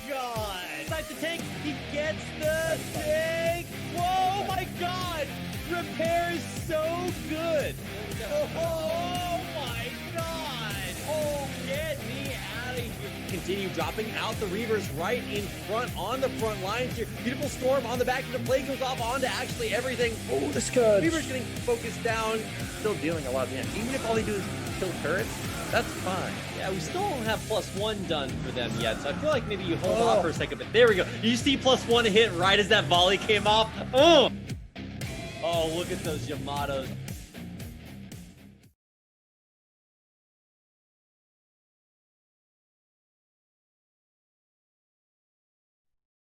God. Decides to tank. He gets the tank. Whoa, my God. Repair is so good. Oh, my God. Oh, get me out of here. Continue dropping out the Reavers right in front on the front lines here. Beautiful Storm on the back of the play goes off onto actually everything. Oh, this could. Reavers getting focused down. Still dealing a lot of damage. Even if all they do is kill turrets, that's fine. Yeah, we still don't have +1 done for them yet, so I feel like maybe you hold off for a second, but there we go. You see +1 hit right as that volley came off. Oh, look at those Yamatos.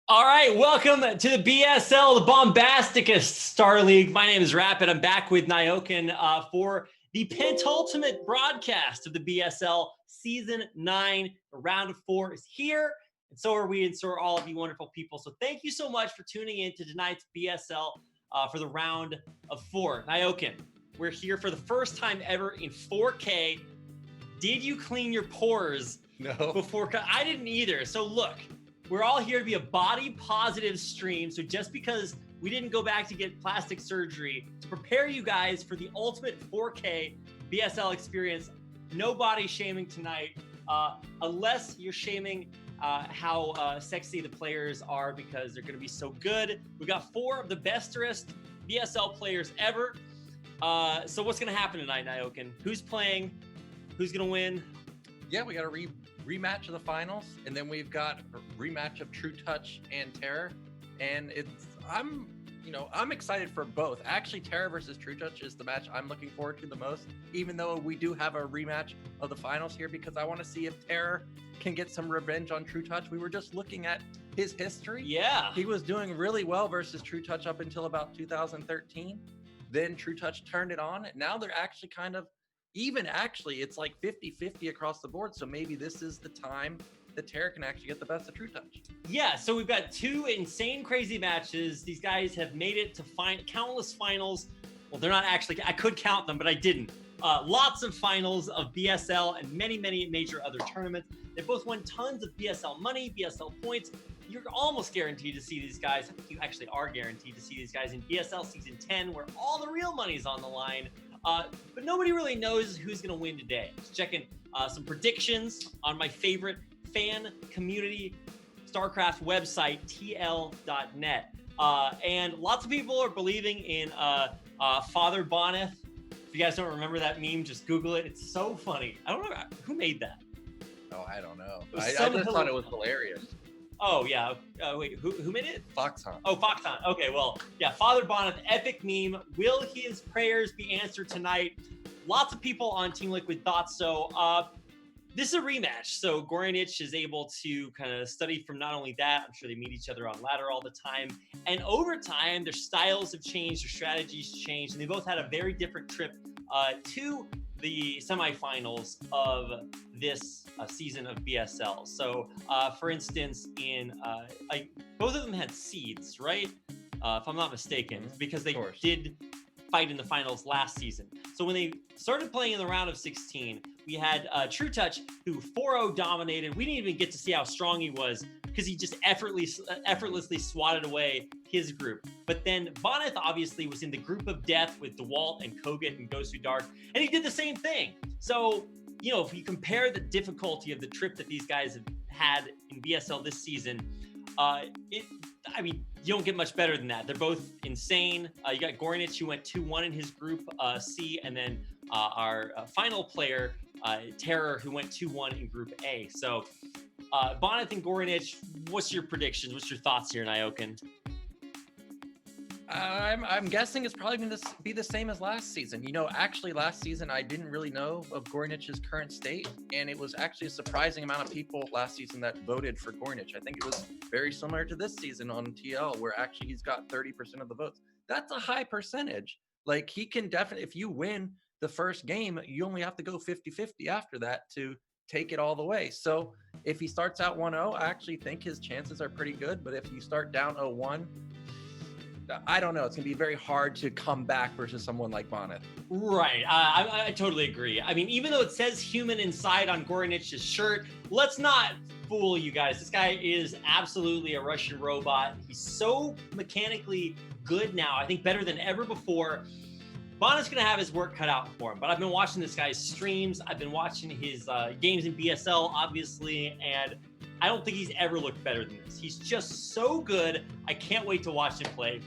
All right, welcome to the BSL, the Bombastic StarLeague. My name is Rapid. I'm back with Nyoken for the penultimate broadcast of the BSL Season 9. Round of 4 is here, and so are we, and so are all of you wonderful people. So thank you so much for tuning in to tonight's BSL for the Round of 4. Nyoken, we're here for the first time ever in 4K. Did you clean your pores? No. Before? I didn't either. So look. We're all here to be a body positive stream. So just because we didn't go back to get plastic surgery to prepare you guys for the ultimate 4K BSL experience, no body shaming tonight, unless you're shaming how sexy the players are because they're going to be so good. We got 4 of the bestest BSL players ever. So what's going to happen tonight, Nyoken? Who's playing? Who's going to win? Yeah, we got a rematch of the finals, and then we've got a rematch of True Touch and Terror. And I'm excited for both. Actually, Terror versus True Touch is the match I'm looking forward to the most, even though we do have a rematch of the finals here, because I want to see if Terror can get some revenge on True Touch. We were just looking at his history. Yeah. He was doing really well versus True Touch up until about 2013. Then True Touch turned it on. Now they're actually kind of even. Actually, it's like 50-50 across the board. So maybe this is the time that Terror can actually get the best of True Touch. Yeah, so we've got 2 insane, crazy matches. These guys have made it to countless finals. Well, they're not actually, I could count them, but I didn't. Lots of finals of BSL and many, many major other tournaments. They both won tons of BSL money, BSL points. You're almost guaranteed to see these guys. I think you actually are guaranteed to see these guys in BSL Season 10, where all the real money's on the line. But nobody really knows who's going to win today. Just checking some predictions on my favorite fan community StarCraft website, tl.net. And lots of people are believing in Father Bonyth. If you guys don't remember that meme, just Google it. It's so funny. I don't know who made that. Oh, I don't know. I just thought it was hilarious. Oh, yeah. Wait, who made it? Foxhunt. Oh, Foxhunt. Okay, well, yeah, Father Bonyth, epic meme. Will his prayers be answered tonight? Lots of people on Team Liquid thought so. This is a rematch, so g0rynich is able to kind of study from not only that, I'm sure they meet each other on ladder all the time, and over time, their styles have changed, their strategies changed, and they both had a very different trip to the semifinals of this season of BSL. So, for instance, both of them had seeds, right? If I'm not mistaken, because they did fight in the finals last season. So when they started playing in the round of 16, we had True Touch, who 4-0 dominated. We didn't even get to see how strong he was because he just effortlessly swatted away his group. But then Bonyth obviously was in the group of death with DeWalt and Kogut and Ghost Who Dark, and he did the same thing. So, if you compare the difficulty of the trip that these guys have had in BSL this season, you don't get much better than that. They're both insane. You got g0rynich, who went 2-1 in his group C, and then our final player, Terror, who went 2-1 in group A. So Bonyth and g0rynich, what's your predictions? What's your thoughts here, Nyoken? I'm guessing it's probably going to be the same as last season. Actually last season, I didn't really know of g0rynich current state, and it was actually a surprising amount of people last season that voted for g0rynich. I think it was very similar to this season on TL, where actually he's got 30% of the votes. That's a high percentage. Like, he can definitely, if you win the first game, you only have to go 50-50 after that to take it all the way. So if he starts out 1-0, I actually think his chances are pretty good. But if you start down 0-1, I don't know. It's going to be very hard to come back versus someone like Bonyth. Right. I totally agree. I mean, even though it says human inside on g0rynich's shirt, let's not fool you guys. This guy is absolutely a Russian robot. He's so mechanically good now. I think better than ever before. Bonyth's going to have his work cut out for him, but I've been watching this guy's streams. I've been watching his games in BSL, obviously, and I don't think he's ever looked better than this. He's just so good. I can't wait to watch him play.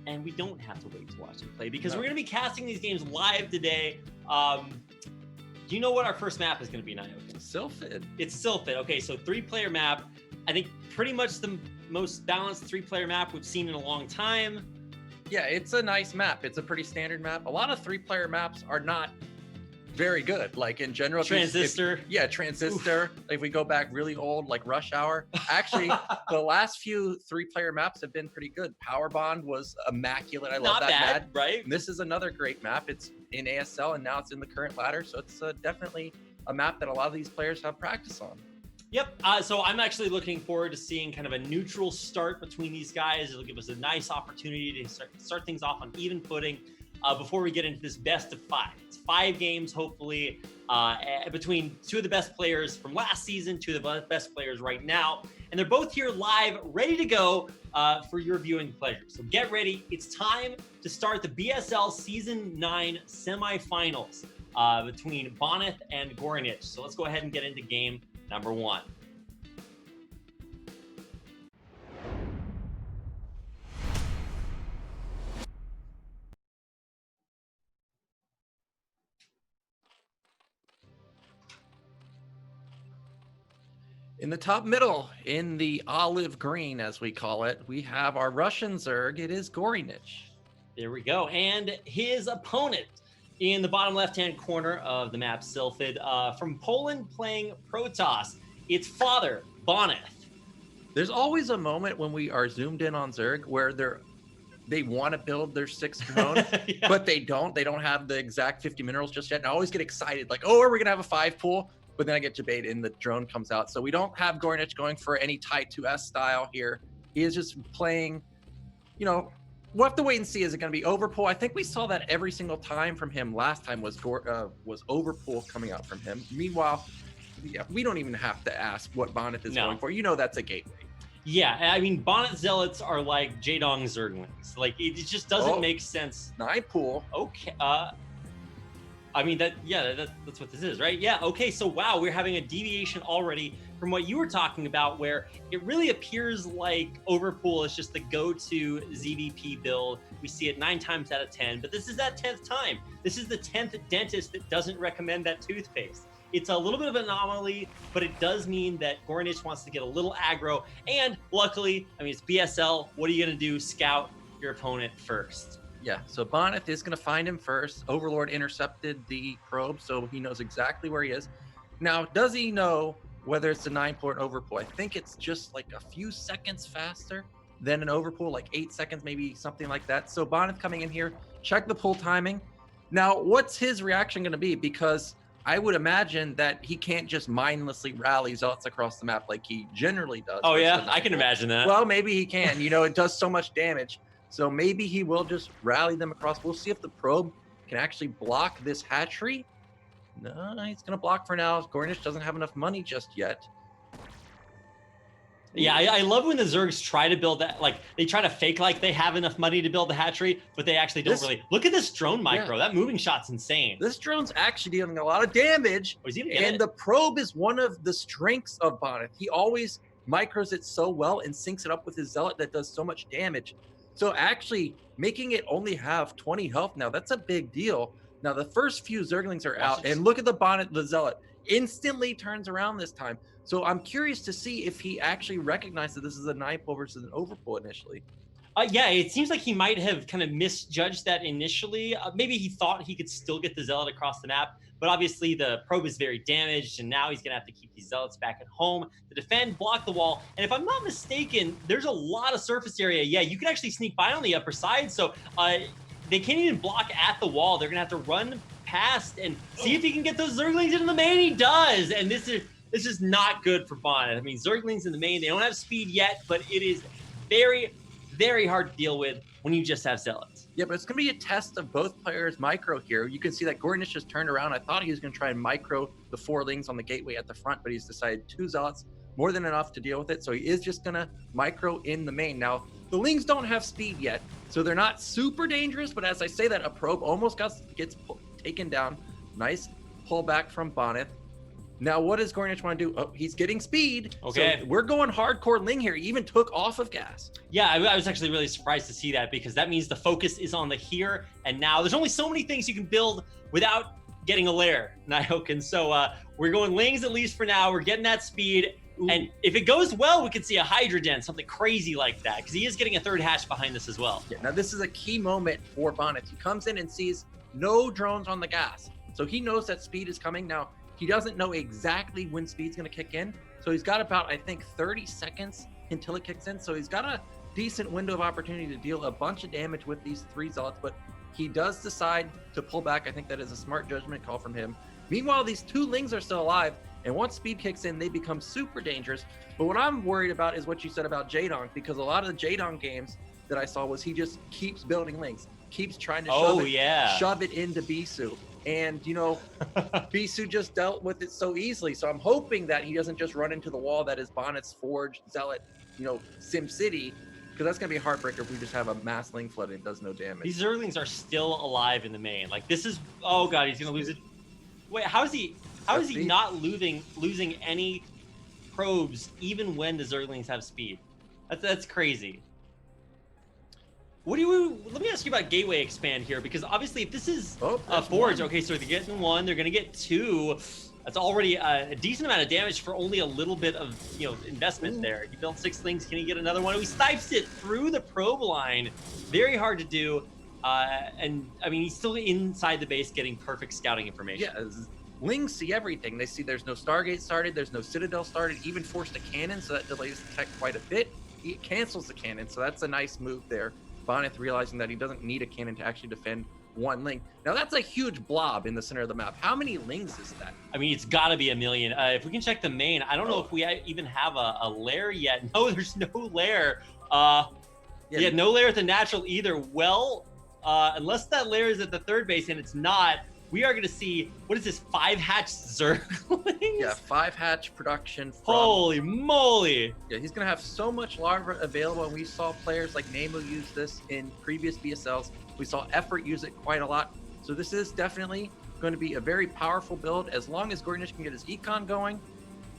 And we don't have to wait to watch him play because we're going to be casting these games live today. Do you know what our first map is going to be, Nayo? Sylphid. It's Sylphid. Okay, so 3-player map. I think pretty much the most balanced 3-player map we've seen in a long time. Yeah, it's a nice map. It's a pretty standard map. A lot of 3-player maps are not very good. Like in general, Transistor. Transistor. Oof. If we go back really old, like Rush Hour. Actually, the last few 3-player maps have been pretty good. Power Bond was immaculate. I love that map. Right? And this is another great map. It's in ASL and now it's in the current ladder. So it's definitely a map that a lot of these players have practice on. Yep. So I'm actually looking forward to seeing kind of a neutral start between these guys. It'll give us a nice opportunity to start things off on even footing before we get into this best of 5. It's 5 games, hopefully, between 2 of the best players from last season, 2 of the best players right now. And they're both here live, ready to go for your viewing pleasure. So get ready. It's time to start the BSL Season 9 semifinals between Bonyth and g0rynich. So let's go ahead and get into game number 1. In the top middle, in the olive green, as we call it, we have our Russian Zerg. It is g0rynich. There we go. And his opponent in the bottom left-hand corner of the map, Sylphid, from Poland playing Protoss. It's father, Bonyth. There's always a moment when we are zoomed in on Zerg where they want to build their 6th drone, yeah. But they don't. They don't have the exact 50 minerals just yet. And I always get excited, like, oh, are we going to have a 5 pool? But then I get debated and the drone comes out. So we don't have g0rynich going for any tight 2S style here. He is just playing, we'll have to wait and see. Is it going to be overpool? I think we saw that every single time from him. Last time was overpool coming out from him. Meanwhile, we don't even have to ask what Bonyth is going for. That's a gateway. Yeah, I mean, Bonyth Zealots are like J-Dong Zerglings. Like, it just doesn't make sense. 9 pool. Okay. I mean, that's what this is, right? Yeah, okay, so wow, we're having a deviation already from what you were talking about, where it really appears like Overpool is just the go-to ZVP build. We see it 9 times out of 10, but this is that 10th time. This is the 10th dentist that doesn't recommend that toothpaste. It's a little bit of an anomaly, but it does mean that g0rynich wants to get a little aggro, and luckily, I mean, it's BSL. What are you gonna do? Scout your opponent first. Yeah, so Bonyth is going to find him first. Overlord intercepted the probe, so he knows exactly where he is. Now, does he know whether it's a 9-pool or an overpool? I think it's just like a few seconds faster than an overpool, like 8 seconds, maybe something like that. So Bonyth coming in here, check the pull timing. Now, what's his reaction going to be? Because I would imagine that he can't just mindlessly rally Zealots across the map like he generally does. Oh, yeah, I can imagine that. Well, maybe he can. It does so much damage. So maybe he will just rally them across. We'll see if the probe can actually block this hatchery. No, he's going to block for now. g0rynich doesn't have enough money just yet. Yeah, I love when the Zergs try to build that. Like, they try to fake like they have enough money to build the hatchery, but they actually don't really. Look at this drone micro. Yeah. That moving shot's insane. This drone's actually dealing a lot of damage. And the probe is one of the strengths of Bonyth. He always micros it so well and syncs it up with his Zealot that does so much damage. So actually making it only have 20 health now, that's a big deal. Now the first few Zerglings are out, and look at the Bonyth, the Zealot instantly turns around this time. So I'm curious to see if he actually recognized that this is a 9-pool versus an overpool initially. Yeah, it seems like he might have kind of misjudged that initially. Maybe he thought he could still get the Zealot across the map, but obviously the probe is very damaged, and now he's going to have to keep these Zealots back at home to defend, block the wall. And if I'm not mistaken, there's a lot of surface area. Yeah, you can actually sneak by on the upper side, so they can't even block at the wall. They're going to have to run past and see if he can get those Zerglings into the main. He does, and this is not good for Bonyth. I mean, Zerglings in the main, they don't have speed yet, but it is very, very hard to deal with when you just have Zealots. Yeah, but it's going to be a test of both players' micro here. You can see that g0rynich just turned around. I thought he was going to try and micro the 4 lings on the gateway at the front, but he's decided 2 Zealots, more than enough to deal with it. So he is just gonna micro in the main. Now, the Lings don't have speed yet, so they're not super dangerous, but as I say that, a probe almost gets taken down. Nice pullback from Bonyth. Now, what does g0rynich want to do? Oh, he's getting speed. Okay. So we're going hardcore Ling here. He even took off of gas. Yeah, I was actually really surprised to see that, because that means the focus is on the here and now. There's only so many things you can build without getting a lair, Nyokin. So we're going Lings at least for now. We're getting that speed. Ooh. And if it goes well, we could see a Hydra Den, something crazy like that, because he is getting a third hatch behind this as well. Yeah, now this is a key moment for Bonyth. He comes in and sees no drones on the gas. So he knows that speed is coming. Now, he doesn't know exactly when speed's going to kick in. So he's got about, I think, 30 seconds until it kicks in. So he's got a decent window of opportunity to deal a bunch of damage with these 3 Zealots, but he does decide to pull back. I think that is a smart judgment call from him. Meanwhile, these 2 Lings are still alive, and once speed kicks in, they become super dangerous. But what I'm worried about is what you said about g0rynich, because a lot of the g0rynich games that I saw was he just keeps building Lings, keeps trying to shove it into Bisu. And, you know, Bisu just dealt with it so easily. So I'm hoping that he doesn't just run into the wall that is Bonyth's Forge, Zealot, you know, Sim City, because that's going to be a heartbreaker if we just have a mass Ling flood and it does no damage. These Zerglings are still alive in the main. Like, this is, oh God, he's going to lose it. Wait, how is he not losing any probes even when the Zerglings have speed? That's crazy. Let me ask you about Gateway Expand here, because obviously if this is a Forge, okay, so they're getting 1, they're going to get 2. That's already a decent amount of damage for only a little bit of, you know, investment there. He built 6 Lings, can he get another one? He snipes it through the probe line. Very hard to do. And I mean, he's still inside the base getting perfect scouting information. Yeah, Lings see everything. They see there's no Stargate started, there's no Citadel started, even forced a cannon, so that delays the tech quite a bit. He cancels the cannon, so that's a nice move there. Bonyth realizing that he doesn't need a cannon to actually defend 1 Ling. Now that's a huge blob in the center of the map. How many Lings is that? I mean, it's got to be a million. If we can check the main, I don't know if we even have a lair yet. No, there's no lair. Yeah, no lair at the natural either. Well, unless that lair is at the 3rd base, and it's not, we are going to see, what is this, 5 hatch Zerglings? Yeah, 5 hatch production. Holy moly. Yeah, he's going to have so much larva available, and we saw players like Nemo use this in previous BSLs. We saw Effort use it quite a lot. So this is definitely going to be a very powerful build as long as g0rynich can get his econ going.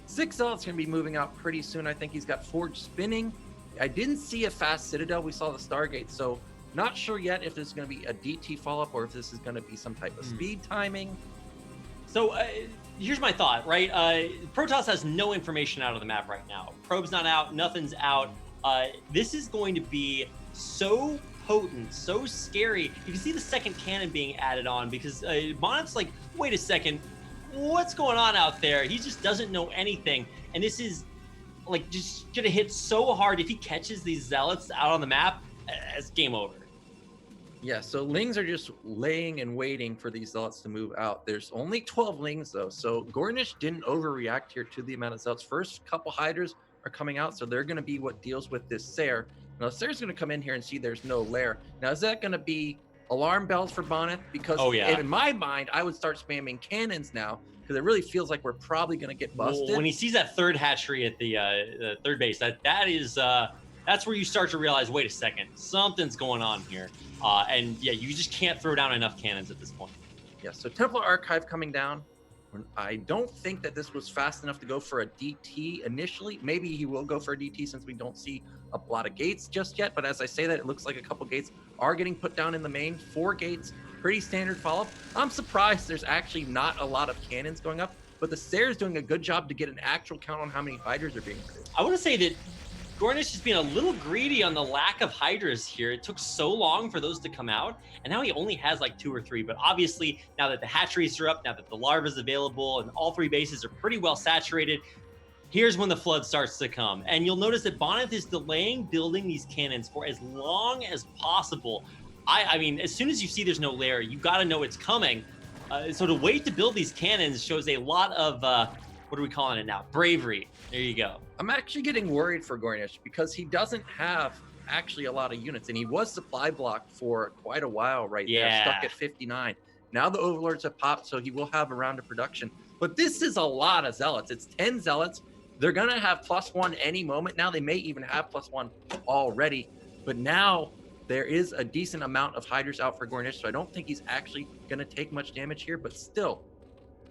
6 Zealots going to be moving out pretty soon. I think he's got Forge spinning. I didn't see a fast Citadel. We saw the Stargate, so not sure yet if this is going to be a DT follow-up or if this is going to be some type of speed timing. So here's my thought, right? Protoss has no information out of the map right now. Probe's not out, nothing's out. This is going to be so potent, so scary. You can see the 2nd cannon being added on, because Bonyth's like, wait a second, what's going on out there? He just doesn't know anything. And this is like just gonna hit so hard. If he catches these Zealots out on the map, it's game over. Yeah, so Lings are just laying and waiting for these Zealots to move out. There's only 12 Lings, though, so g0rynich didn't overreact here to the amount of Zealots. First couple Hydras are coming out, so they're going to be what deals with this Sair. Now, Sair's going to come in here and see there's no lair. Now, is that going to be alarm bells for Bonyth? Because in my mind, I would start spamming cannons now, because it really feels like we're probably going to get busted. Well, when he sees that 3rd hatchery at the 3rd base, that is... that's where you start to realize, wait a second, something's going on here. And yeah, you just can't throw down enough cannons at this point. Yeah, so Templar Archive coming down. I don't think that this was fast enough to go for a DT initially. Maybe he will go for a DT since we don't see a lot of gates just yet. But as I say that, it looks like a couple gates are getting put down in the main. 4 gates, pretty standard follow-up. I'm surprised there's actually not a lot of cannons going up, but the Sair is doing a good job to get an actual count on how many Hydras are being produced. I want to say that g0rynich is being a little greedy on the lack of Hydras here. It took so long for those to come out, and now he only has like 2 or 3. But obviously, now that the hatcheries are up, now that the larvae is available, and all 3 bases are pretty well saturated, here's when the flood starts to come. And you'll notice that Bonyth is delaying building these cannons for as long as possible. I mean, as soon as you see there's no lair, you got to know it's coming. So to wait to build these cannons shows a lot of, what are we calling it now? Bravery. There you go. I'm actually getting worried for g0rynich because he doesn't have actually a lot of units, and he was supply blocked for quite a while there, stuck at 59. Now the Overlords have popped, so he will have a round of production. But this is a lot of Zealots. It's 10 Zealots. They're going to have +1 any moment now. They may even have +1 already, but now there is a decent amount of Hydras out for g0rynich, so I don't think he's actually going to take much damage here, but still,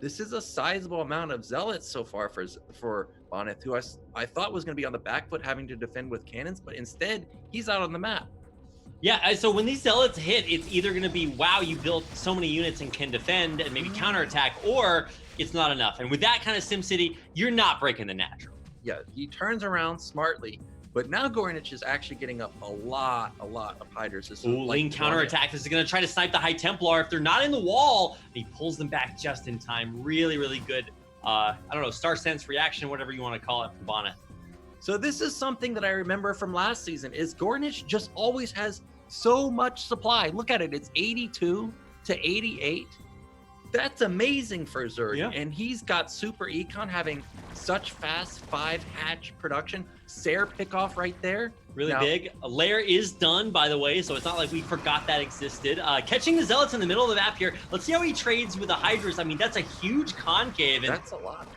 this is a sizable amount of Zealots so far for Bonyth, who I thought was going to be on the back foot having to defend with cannons, but instead, he's out on the map. Yeah, so when these Zealots hit, it's either going to be, wow, you built so many units and can defend and maybe counterattack, or it's not enough. And with that kind of SimCity, you're not breaking the natural. Yeah, he turns around smartly, but now g0rynich is actually getting up a lot of Hydras. Lean counterattack. This is going to try to snipe the High Templar. If they're not in the wall, he pulls them back just in time. Really, really good, I don't know, Star Sense reaction, whatever you want to call it from Bonyth. So this is something that I remember from last season, is g0rynich just always has so much supply. Look at it. It's 82 to 88. That's amazing for Zerg. Yeah. And he's got super econ having such fast 5-hatch production. Sair pickoff right there. Really big. A lair is done, by the way, so it's not like we forgot that existed. Catching the Zealots in the middle of the map here. Let's see how he trades with the Hydras. I mean, that's a huge concave. And, that's a lot.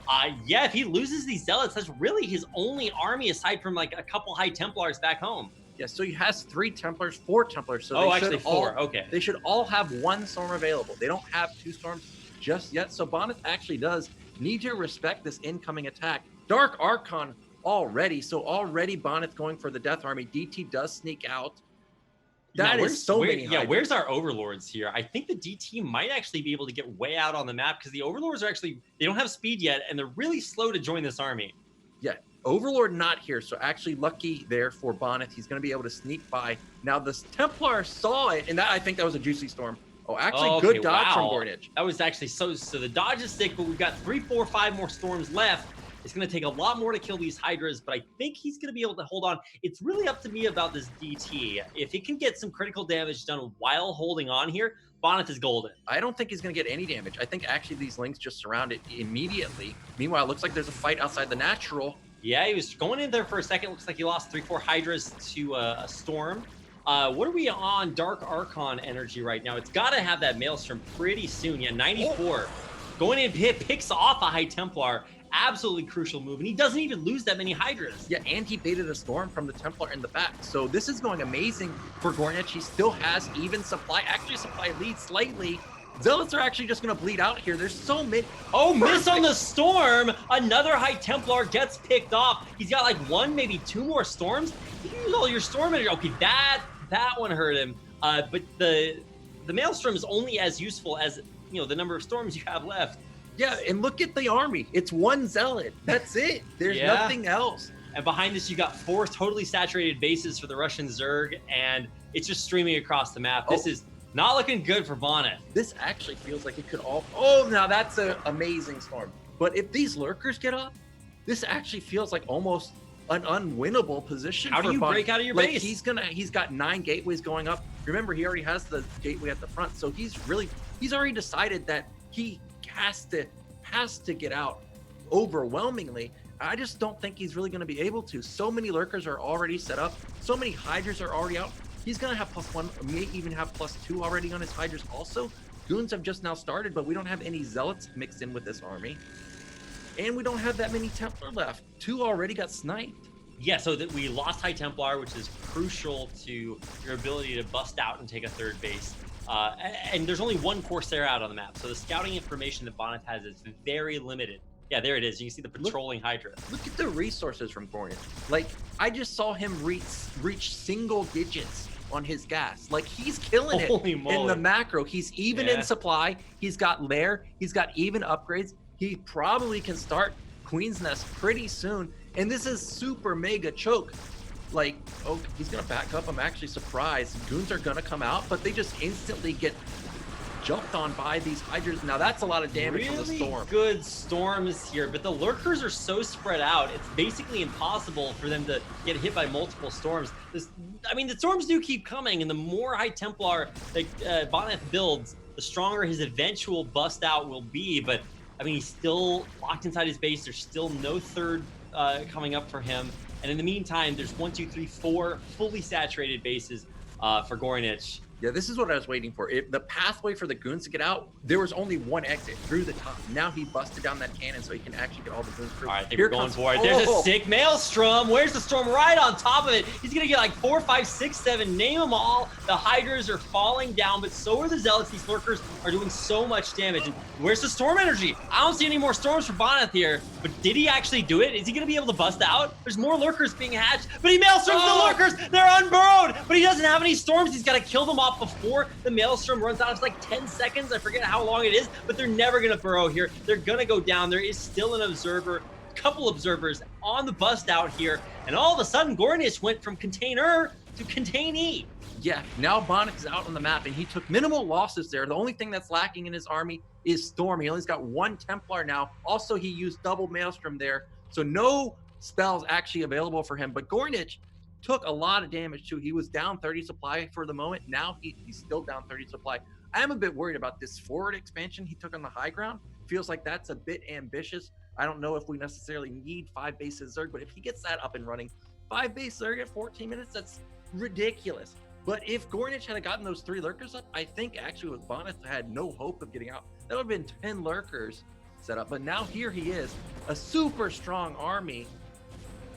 Yeah, if he loses these Zealots, that's really his only army aside from like a couple High Templars back home. Yeah, so he has 3 Templars, 4 Templars. So oh, actually 4. Okay. They should all have 1 Storm available. They don't have 2 Storms just yet. So Bonyth actually does need to respect this incoming attack. Dark Archon already. So already Bonyth going for the Death Army. DT does sneak out. That is so many. Yeah, where's our Overlords here? I think the DT might actually be able to get way out on the map because the Overlords are actually, they don't have speed yet, and they're really slow to join this army. Yeah, Overlord not here, so actually lucky there for Bonyth. He's going to be able to sneak by. Now, the Templar saw it, and that I think that was a juicy storm. Oh, actually, good dodge from g0rynich. That was actually so the dodge is sick, but we've got 3, 4, 5 more storms left. It's going to take a lot more to kill these Hydras, but I think he's going to be able to hold on. It's really up to me about this DT. If he can get some critical damage done while holding on here, Bonyth is golden. I don't think he's going to get any damage. I think actually these links just surround it immediately. Meanwhile, it looks like there's a fight outside the natural. Yeah, he was going in there for a second. Looks like he lost 3, 4 Hydras to a storm. What are we on Dark Archon energy right now? It's got to have that Maelstrom pretty soon. Yeah, 94. Oh. Going in, picks off a High Templar. Absolutely crucial move, and he doesn't even lose that many Hydras. Yeah, and he baited a storm from the Templar in the back. So this is going amazing for g0rynich. He still has even supply. Actually, supply leads slightly. Zealots are actually just going to bleed out here. There's so many. Oh, miss on the storm. Another High Templar gets picked off. He's got like 1, maybe 2 more storms. You can use all your storm energy. Okay, that one hurt him. But the Maelstrom is only as useful as, you know, the number of storms you have left. Yeah, and look at the army. It's 1 Zealot. That's it. There's nothing else. And behind this, you got 4 totally saturated bases for the Russian Zerg, and it's just streaming across the map. This is not looking good for Bonyth. This actually feels like it could all... Oh, now that's an amazing storm. But if these lurkers get up, this actually feels like almost an unwinnable position. How do you break out of your base? He's got 9 gateways going up. Remember, he already has the gateway at the front, so he's already decided that he has to get out overwhelmingly. I just don't think he's really going to be able to. So many lurkers are already set up. So many Hydras are already out. He's going to have +1, may even have +2 already on his Hydras also. Goons have just now started, but we don't have any Zealots mixed in with this army. And we don't have that many Templar left. 2 already got sniped. Yeah, so that we lost High Templar, which is crucial to your ability to bust out and take a 3rd base. And there's only 1 Corsair out on the map, so the scouting information that Bonyth has is very limited. Yeah, there it is. You can see the patrolling Hydra. Look at the resources from g0rynich. Like, I just saw him reach single digits on his gas. Like, he's killing it in the macro. He's even in supply. He's got lair. He's got even upgrades. He probably can start Queen's Nest pretty soon. And this is super mega choke. Like, oh, he's going to back up. I'm actually surprised. Goons are going to come out, but they just instantly get jumped on by these Hydras. Now, that's a lot of damage from the storm. Really good storms here, but the lurkers are so spread out, it's basically impossible for them to get hit by multiple storms. I mean, the storms do keep coming, and the more High Templar that Bonyth builds, the stronger his eventual bust out will be. But, I mean, he's still locked inside his base. There's still no 3rd coming up for him. And in the meantime, there's 1, 2, 3, 4 fully saturated bases for g0rynich. Yeah, this is what I was waiting for. The pathway for the goons to get out, there was only one exit through the top. Now he busted down that cannon so he can actually get all the goons through. All right, I think we're going for it. There's a sick Maelstrom. Where's the Storm? Right on top of it. He's going to get like 4, 5, 6, 7. Name them all. The Hydras are falling down, but so are the Zealots. These Lurkers are doing so much damage. And where's the Storm energy? I don't see any more Storms for Bonyth here, but did he actually do it? Is he going to be able to bust out? There's more Lurkers being hatched, but he Maelstroms the Lurkers. They're unburrowed, but he doesn't have any Storms. He's got to kill them off before the Maelstrom runs out. It's like 10 seconds. I forget how long it is, but they're never going to burrow here. They're going to go down. There is still an observer, couple observers on the bust out here, and all of a sudden g0rynich went from container to containee. Yeah, now Bonyth is out on the map, and he took minimal losses there. The only thing that's lacking in his army is Storm. He only's got 1 Templar now. Also, he used double Maelstrom there, so no spells actually available for him. But g0rynich took a lot of damage too. He was down 30 supply for the moment. Now he's still down 30 supply. I am a bit worried about this forward expansion he took on the high ground. Feels like that's a bit ambitious. I don't know if we necessarily need 5 bases Zerg, but if he gets that up and running, 5 base Zerg at 14 minutes, that's ridiculous. But if g0rynich had gotten those 3 lurkers up, I think actually with Bonyth had no hope of getting out. That would have been 10 lurkers set up. But now here he is, a super strong army.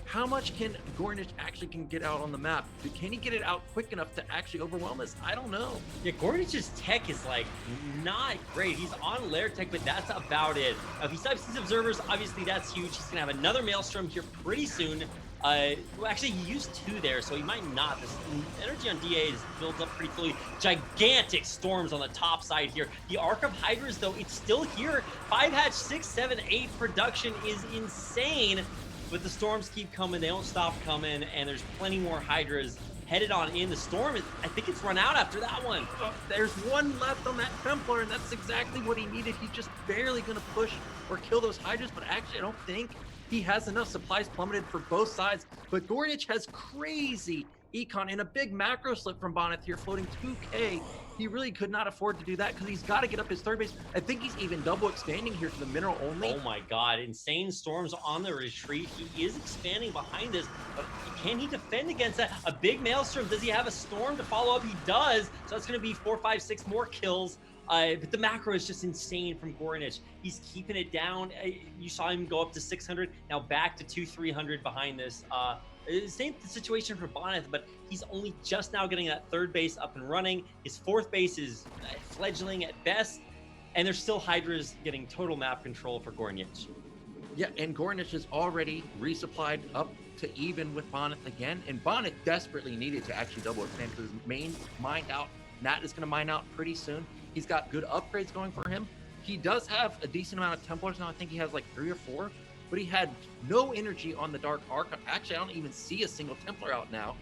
How much can g0rynich actually can get out on the map? Can he get it out quick enough to actually overwhelm us? I don't know. Yeah, g0rynich tech is like not great. He's on lair tech, but that's about it. If he stops these observers, obviously that's huge. He's gonna have another Maelstrom here pretty soon. Well, actually, he used 2 there, so he might not. This energy on DA is builds up pretty fully. Gigantic Storms on the top side here. The Arc of Hydras, though, it's still here. 5 hatch, 6, 7, 8 production is insane. But the Storms keep coming. They don't stop coming, and there's plenty more Hydras headed on in. The Storm, I think it's run out after that one. There's 1 left on that Templar, and that's exactly what he needed. He's just barely going to push or kill those Hydras, but actually I don't think he has enough. Supplies plummeted for both sides, but g0rynich has crazy econ and a big macro slip from Bonyth here, floating 2K. He really could not afford to do that because he's got to get up his 3rd base. I think he's even double expanding here to the mineral only. Oh my god, insane Storms on the retreat. He is expanding behind this, but can he defend against that? A big Maelstrom, does he have a Storm to follow up? He does, so that's going to be 4, 5, 6 more kills. But the macro is just insane from g0rynich. He's keeping it down. You saw him go up to 600, now back to 200, 300 behind this. Same situation for Bonyth, but he's only just now getting that 3rd base up and running. His 4th base is fledgling at best, and there's still Hydras getting total map control for g0rynich. Yeah, and g0rynich is already resupplied up to even with Bonyth again, and Bonyth desperately needed to actually double expand because his main mined out. Nat is going to mine out pretty soon. He's got good upgrades going for him. He does have a decent amount of Templars now. I think he has like 3 or 4, but he had no energy on the Dark Archon. Actually, I don't even see a single Templar out now.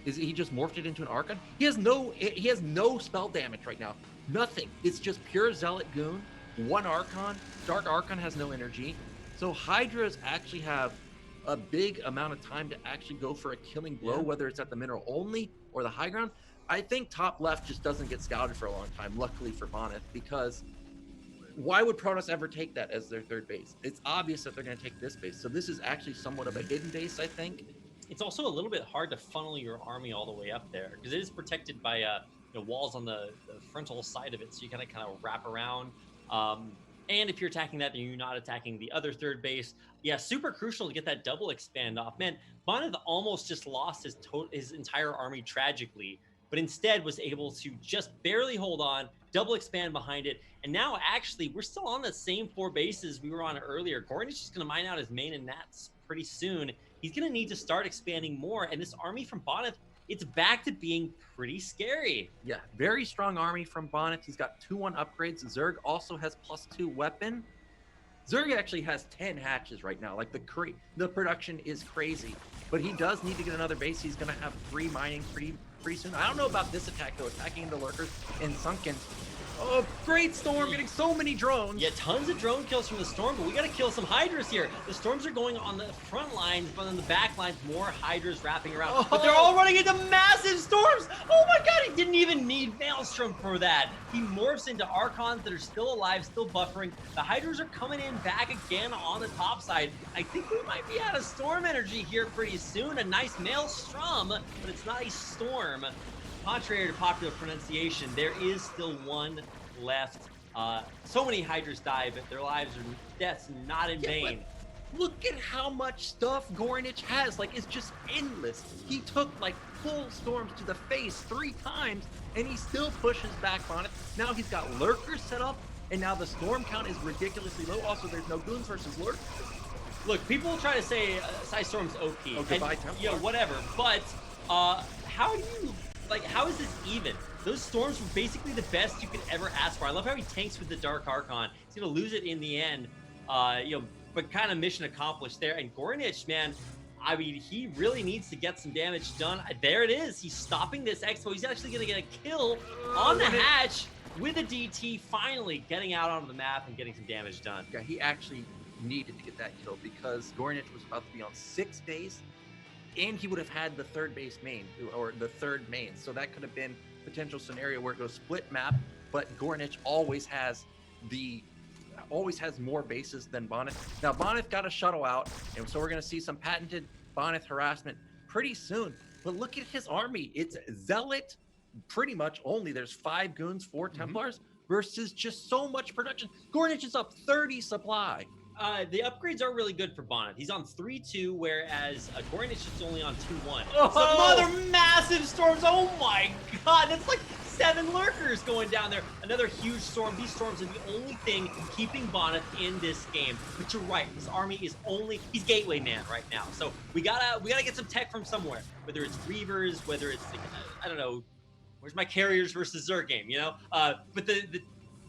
He just morphed it into an Archon? He has no spell damage right now. Nothing. It's just pure Zealot Goon, 1 Archon. Dark Archon has no energy. So Hydras actually have a big amount of time to actually go for a killing blow, whether it's at the mineral only or the high ground. I think top left just doesn't get scouted for a long time, luckily for Bonyth, because why would Protoss ever take that as their 3rd base? It's obvious that they're going to take this base. So this is actually somewhat of a hidden base, I think. It's also a little bit hard to funnel your army all the way up there because it is protected by walls on the frontal side of it. So you kind of wrap around. And if you're attacking that, then you're not attacking the other 3rd base. Yeah, super crucial to get that double expand off. Man, Bonyth almost just lost his entire army tragically, but instead was able to just barely hold on, double expand behind it. And now actually we're still on the same 4 bases we were on earlier. g0rynich is going to mine out his main and Nats pretty soon. He's going to need to start expanding more. And this army from Bonyth, it's back to being pretty scary. Yeah, very strong army from Bonyth. He's got 2-1 upgrades. Zerg also has +2 weapon. Zerg actually has 10 hatches right now. Like the production is crazy, but he does need to get another base. He's going to have 3 mining pretty soon. I don't know about this attack though, attacking the lurkers and sunken. Oh, great Storm, getting so many drones. Yeah, tons of drone kills from the Storm, but we got to kill some Hydras here. The Storms are going on the front lines, but on the back lines, more Hydras wrapping around. Oh. But they're all running into massive Storms. Oh my god, he didn't even need Maelstrom for that. He morphs into Archons that are still alive, still buffering. The Hydras are coming in back again on the top side. I think we might be out of Storm energy here pretty soon. A nice Maelstrom, but it's not a Storm. contrary to popular pronunciation, there is still one left. So many Hydras die, but their lives are deaths not in vain. Look at how much stuff g0rynich has. Like, it's just endless. He took like full storms to the face 3 times, and he still pushes back Bonyth. Now he's got lurkers set up, and now the storm count is ridiculously low. Also, there's no goons versus lurkers. Look, people try to say Psy Storm's OP. Oh, goodbye, Templar. You know, whatever. But how do you, like, how is this even? Those storms were basically the best you could ever ask for. I love how he tanks with the Dark Archon. He's going to lose it in the end, you know, but kind of mission accomplished there. And g 0rynich, man, I mean, he really needs to get some damage done. There it is. He's stopping this Expo. He's actually going to get a kill on the hatch with a DT, finally getting out onto the map and getting some damage done. Yeah, he actually needed to get that kill because g 0rynich was about to be on 6 base, and he would have had the 3rd base main, or the 3rd main. So that could have been a potential scenario where it goes split map, but g 0rynich always has more bases than Bonyth. Now Bonyth got a shuttle out, and so we're going to see some patented Bonyth harassment pretty soon. But look at his army. It's Zealot pretty much only. There's 5 goons, 4 Templars versus just so much production. g 0rynich is up 30 supply. The upgrades are really good for Bonyth. He's on 3-2, whereas g 0rynich is only on 2-1. Oh! Some other massive storms. Oh my god, that's like 7 lurkers going down there. Another huge storm. These storms are the only thing keeping Bonyth in this game. But you're right, his army is only—he's gateway man right now. So we gotta get some tech from somewhere. Whether it's Reavers, whether it's I don't know, where's my carriers versus Zerg game, you know? But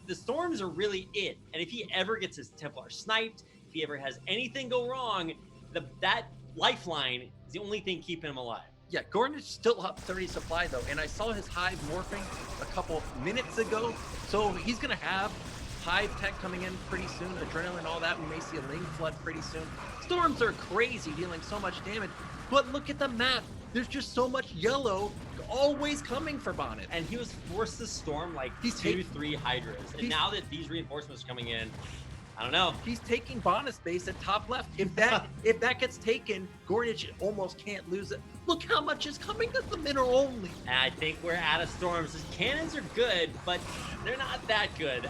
the storms are really it. And if he ever gets his Templar sniped, if he ever has anything go wrong, that lifeline is the only thing keeping him alive. Yeah, g 0rynich still up 30 supply though, and I saw his hive morphing a couple minutes ago, so he's gonna have hive tech coming in pretty soon, adrenaline, all that. We may see a Ling flood pretty soon. Storms are crazy, dealing so much damage, but look at the map. There's just so much yellow always coming for Bonyth. And he was forced to storm like He's 2-3 Hydras. And now that these reinforcements are coming in, I don't know. He's taking Bonyth's base at top left. If that gets taken, g 0rynich almost can't lose it. Look how much is coming to the middle only. And I think we're out of storms. His cannons are good, but they're not that good.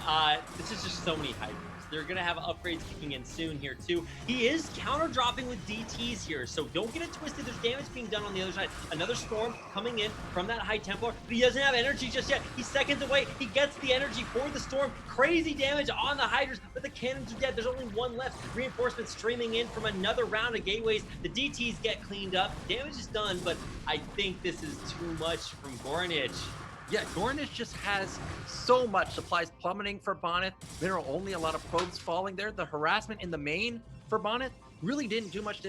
This is just so many Hydras. They're going to have upgrades kicking in soon here, too. He is counter-dropping with DTs here, so don't get it twisted. There's damage being done on the other side. Another storm coming in from that High Templar, but he doesn't have energy just yet. He's seconds away. He gets the energy for the storm. Crazy damage on the Hydras, but the cannons are dead. There's only 1 left. Reinforcements streaming in from another round of gateways. The DTs get cleaned up. Damage is done, but I think this is too much from g 0rynich. Yeah, g 0rynich just has so much. Supplies plummeting for Bonyth. Mineral only, a lot of probes falling there. The harassment in the main for Bonyth really didn't do much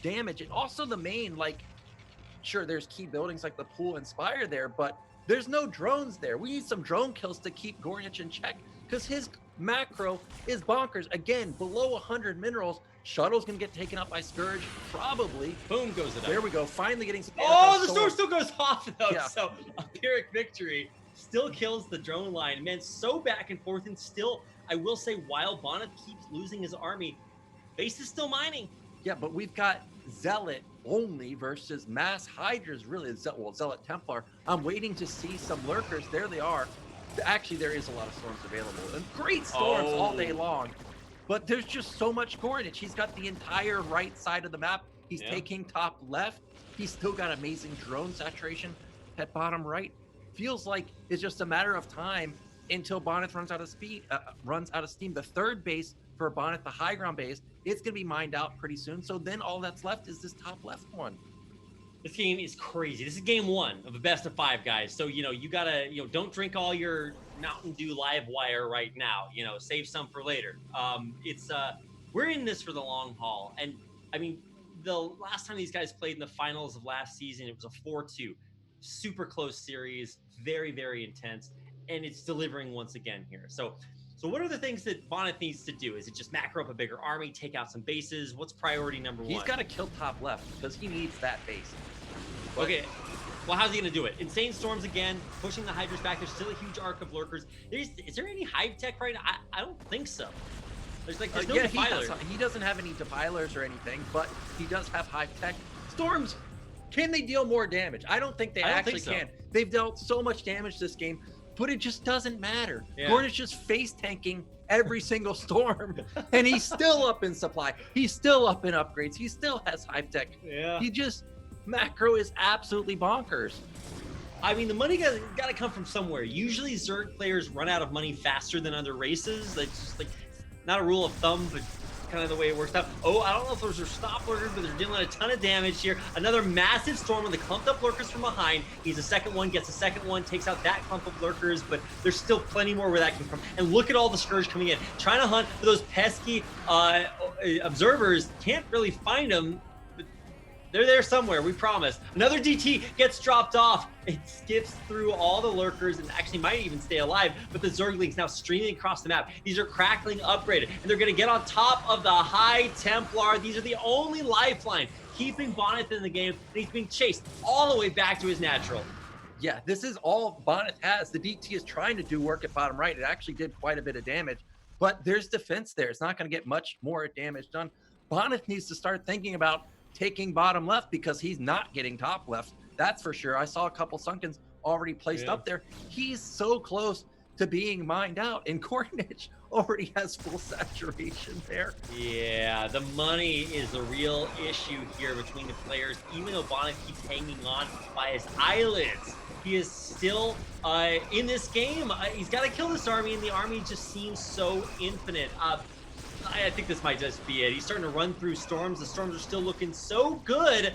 damage. And also the main, like, sure, there's key buildings like the pool and spire there, but there's no drones there. We need some drone kills to keep g 0rynich in check because his macro is bonkers. Again, below 100 minerals. Shuttle's gonna get taken up by Scourge, probably. Boom goes it up. There we go. Finally getting some. Oh, the storm still goes off though. Yeah. So a Pyrrhic victory still kills the drone line. Man, so back and forth, and still, I will say, while Bonyth keeps losing his army, base is still mining. Yeah, but we've got Zealot only versus mass Hydras. Really, Zealot Templar. I'm waiting to see some lurkers. There they are. Actually, there is a lot of storms available, and great storms all day long. But there's just so much g 0rynich. He's got the entire right side of the map. He's taking top left. He's still got amazing drone saturation at bottom right. Feels like it's just a matter of time until Bonyth runs out of steam. The 3rd base for Bonyth, the high ground base, it's gonna be mined out pretty soon. So then all that's left is this top left one. This game is crazy. This is game 1 of a best of 5, guys. So, you know, you gotta, don't drink all your Mountain Dew live wire right now. Save some for later. We're in this for the long haul. And I mean, the last time these guys played in the finals of last season, it was a 4-2. Super close series, very, very intense. And it's delivering once again here. So what are the things that Bonyth needs to do? Is it just macro up a bigger army, take out some bases? What's priority number 1? He's got to kill top left because he needs that base. But, okay, well, how's he going to do it? Insane storms again, pushing the Hydras back. There's still a huge arc of lurkers. Is there any hive tech right now? I don't think so. There's no defilers. He doesn't have any defilers or anything, but he does have hive tech. Storms Can they deal more damage? I don't think they actually can. They've dealt so much damage this game, but it just doesn't matter. Yeah. Gordon's just face tanking every single storm, and he's still up in supply. He's still up in upgrades. He still has hype tech. Yeah. He just, macro is absolutely bonkers. I mean, the money got to come from somewhere. Usually Zerg players run out of money faster than other races. That's just like, not a rule of thumb, but kind of the way it works out. Oh, I don't know if those are stop lurkers, but they're dealing a ton of damage here. Another massive storm with the clumped up lurkers from behind. He's a second one, gets a second one, takes out that clump of lurkers, but there's still plenty more where that came from. And look at all the Scourge coming in, trying to hunt for those pesky observers. Can't really find them. They're there somewhere, we promise. Another DT gets dropped off. It skips through all the lurkers and actually might even stay alive, but the Zerglings now streaming across the map. These are crackling upgraded, and they're gonna get on top of the High Templar. These are the only lifeline keeping Bonyth in the game, and he's being chased all the way back to his natural. Yeah, this is all Bonyth has. The DT is trying to do work at bottom right. It actually did quite a bit of damage, but there's defense there. It's not gonna get much more damage done. Bonyth needs to start thinking about taking bottom left because he's not getting top left. That's for sure. I saw a couple Sunkens already placed up there. He's so close to being mined out, and g0rynich already has full saturation there. Yeah, the money is the real issue here between the players. Even though Bonyth keeps hanging on by his eyelids, he is still in this game. He's got to kill this army, and the army just seems so infinite. I think this might just be it. He's starting to run through storms. The storms are still looking so good,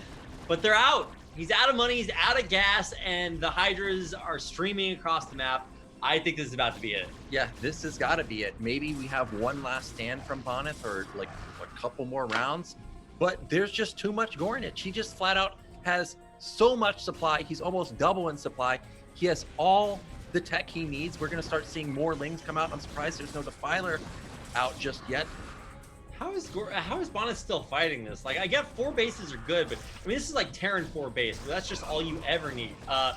but they're out. He's out of money, he's out of gas, and the Hydras are streaming across the map. I think this is about to be it. Yeah, this has got to be it. Maybe we have one last stand from Bonyth or like a couple more rounds, but there's just too much g0rynich. He just flat out has so much supply. He's almost double in supply. He has all the tech he needs. We're going to start seeing more Lings come out. I'm surprised there's no Defiler out just yet. How is Bonyth still fighting this? Like, I get 4 bases are good, but I mean, this is like Terran 4 base, but that's just all you ever need. I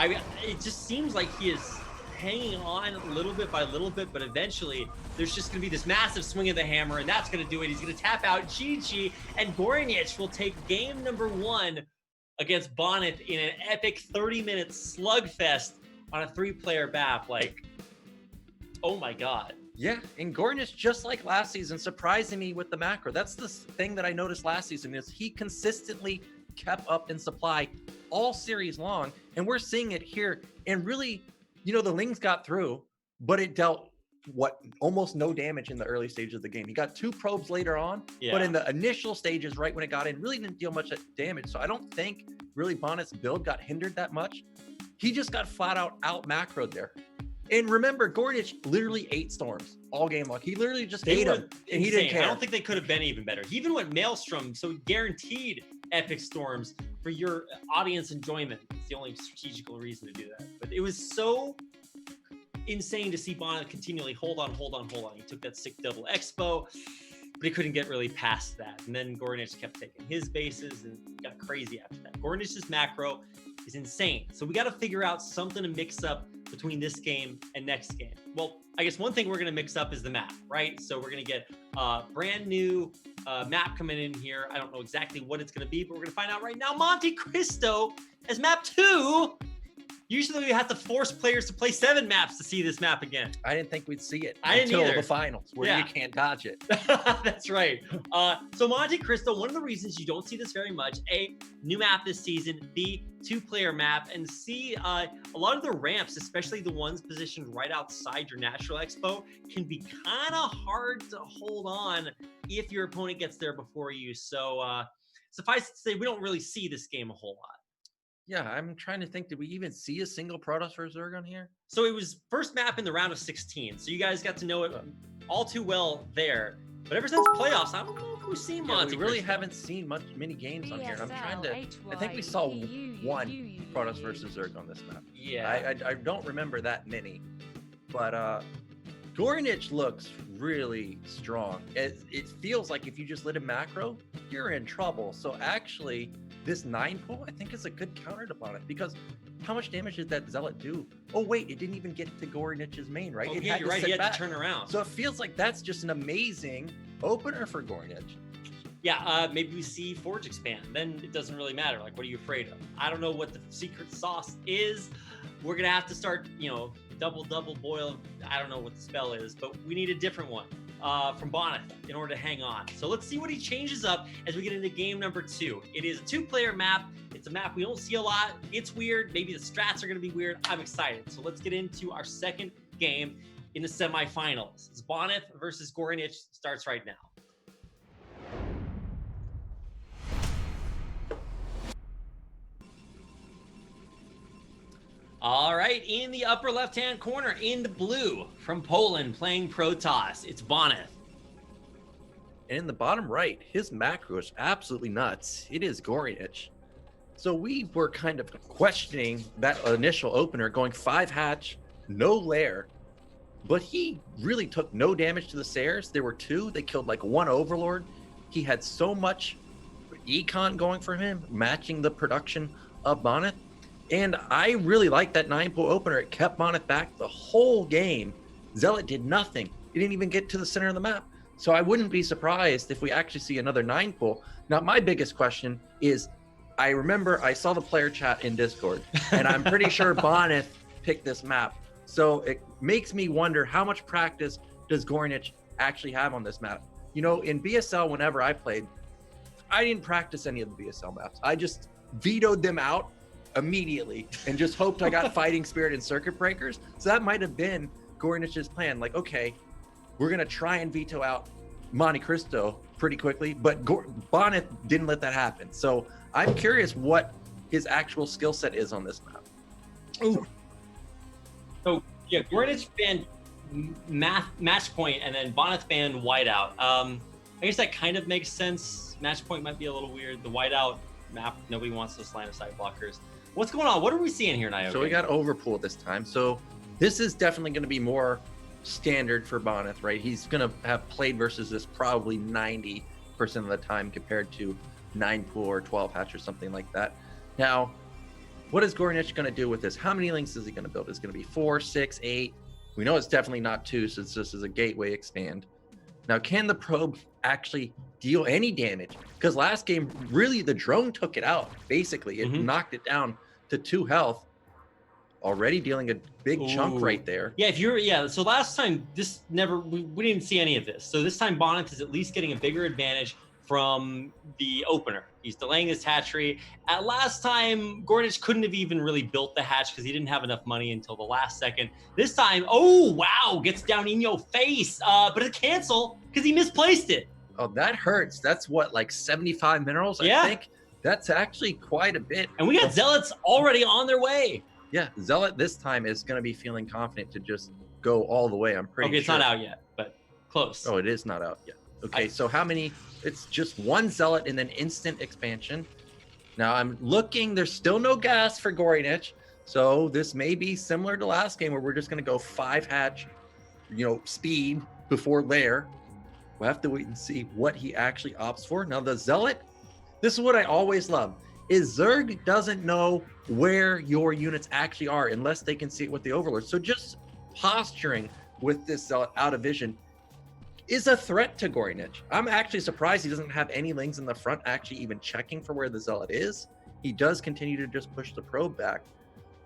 mean, it just seems like he is hanging on little bit by little bit, but eventually there's just gonna be this massive swing of the hammer, and that's gonna do it. He's gonna tap out GG, and g0rynich will take game number 1 against Bonyth in an epic 30-minute slugfest on a 3-player map. Like, oh my god. Yeah, and g0rynich, just like last season, surprising me with the macro. That's the thing that I noticed last season, is he consistently kept up in supply all series long, and we're seeing it here. And really, you know, the Lings got through, but it dealt almost no damage in the early stages of the game. He got 2 probes later on, but in the initial stages, right when it got in, really didn't deal much damage. So I don't think really Bonyth's build got hindered that much. He just got flat out macroed there. And remember, g0rynich literally ate storms all game long. He literally just ate them, and he didn't care. I don't think they could have been even better. He even went Maelstrom, so guaranteed epic storms for your audience enjoyment. It's the only strategical reason to do that. But it was so insane to see Bonyth continually hold on. He took that sick double expo, but he couldn't get really past that. And then g0rynich kept taking his bases and got crazy after that. g0rynich macro is insane. So we got to figure out something to mix up between this game and next game. Well, I guess one thing we're going to mix up is the map, right? So we're going to get a brand new map coming in here. I don't know exactly what it's going to be, but we're going to find out right now. Monte Cristo as map 2. Usually we have to force players to play 7 maps to see this map again. I didn't think we'd see it until the finals, where you can't dodge it. That's right. So Monte Cristo, one of the reasons you don't see this very much, A, new map this season, B, 2-player map, and C, a lot of the ramps, especially the ones positioned right outside your natural expo, can be kind of hard to hold on if your opponent gets there before you. So suffice to say, we don't really see this game a whole lot. Yeah, I'm trying to think, did we even see a single Protoss for Zerg on here? So it was first map in the round of 16. So you guys got to know it all too well there. But ever since playoffs, I don't know if we've seen Monte. We really haven't seen many games on here. I'm trying to. I think we saw 1 Protoss versus Zerg on this map. Yeah, I don't remember that many, but g0rynich looks really strong. It feels like if you just let him macro, you're in trouble. So actually, this 9 pull, I think, is a good counter to Bonyth, because how much damage did that Zealot do? Oh wait, it didn't even get to g0rynich main, right? Oh, yeah, you're right. He had to turn around. So it feels like that's just an amazing opener for g0rynich. Yeah, maybe we see Forge expand. Then it doesn't really matter. Like, what are you afraid of? I don't know what the secret sauce is. We're gonna have to start, double boil. I don't know what the spell is, but we need a different one from Bonyth in order to hang on. So let's see what he changes up as we get into game number 2. It is a 2-player map. It's a map we don't see a lot. It's weird. Maybe the strats are gonna be weird. I'm excited. So let's get into our second game in the semifinals. It's Bonyth versus g0rynich. Starts right now. All right, in the upper left-hand corner, in the blue, from Poland, playing Protoss, it's Bonyth. And in the bottom right, his macro is absolutely nuts. It is g0rynich. So we were kind of questioning that initial opener, going 5 hatch, no lair, but he really took no damage to the Sayers. There were 2. They killed like 1 Overlord. He had so much econ going for him, matching the production of Bonyth. And I really like that 9-pool opener. It kept Bonyth back the whole game. Zealot did nothing. He didn't even get to the center of the map. So I wouldn't be surprised if we actually see another 9-pool. Now, my biggest question is, I remember I saw the player chat in Discord, and I'm pretty sure Bonyth picked this map. So it makes me wonder, how much practice does g0rynich actually have on this map? In BSL, whenever I played, I didn't practice any of the BSL maps. I just vetoed them out immediately and just hoped I got Fighting Spirit and Circuit Breakers. So that might have been g0rynich plan. Like, okay, we're going to try and veto out Monte Cristo pretty quickly, but Bonyth didn't let that happen. So I'm curious what his actual skill set is on this map. Ooh. So, yeah, g0rynich banned match point, and then Bonyth banned whiteout. I guess that kind of makes sense. Match point might be a little weird. The whiteout map, nobody wants those line of sight blockers. What's going on? What are we seeing here, Niobe? So we got Overpool this time. So this is definitely going to be more standard for Bonyth, right? He's going to have played versus this probably 90% of the time compared to 9-pool or 12 hatch or something like that. Now, what is g0rynich going to do with this? How many links is he going to build? It's going to be 4, 6, 8. We know it's definitely not 2, since this is a gateway expand. Now, can the probe actually deal any damage? Because last game, really, the drone took it out. Basically, it knocked it down to 2 health, already dealing a big chunk right there. Yeah, so last time, we didn't see any of this. So this time, Bonyth is at least getting a bigger advantage from the opener. He's delaying his hatchery. At last time, g0rynich couldn't have even really built the hatch because he didn't have enough money until the last second. This time, oh, wow, gets down in your face, but it cancel because he misplaced it. Oh, that hurts. That's what, like 75 minerals, I think? That's actually quite a bit. And we got Zealots already on their way. Yeah, Zealot this time is going to be feeling confident to just go all the way, I'm pretty sure. Okay, it's not out yet, but close. Oh, it is not out yet. Okay, so how many? It's just 1 Zealot and then instant expansion. Now I'm looking, there's still no gas for g0rynich. So this may be similar to last game where we're just going to go 5 hatch, speed before lair. We'll have to wait and see what he actually opts for. Now the Zealot, this is what I always love, is Zerg doesn't know where your units actually are unless they can see it with the Overlord. So just posturing with this Zealot out of vision is a threat to g0rynich. I'm actually surprised he doesn't have any lings in the front actually even checking for where the Zealot is. He does continue to just push the probe back.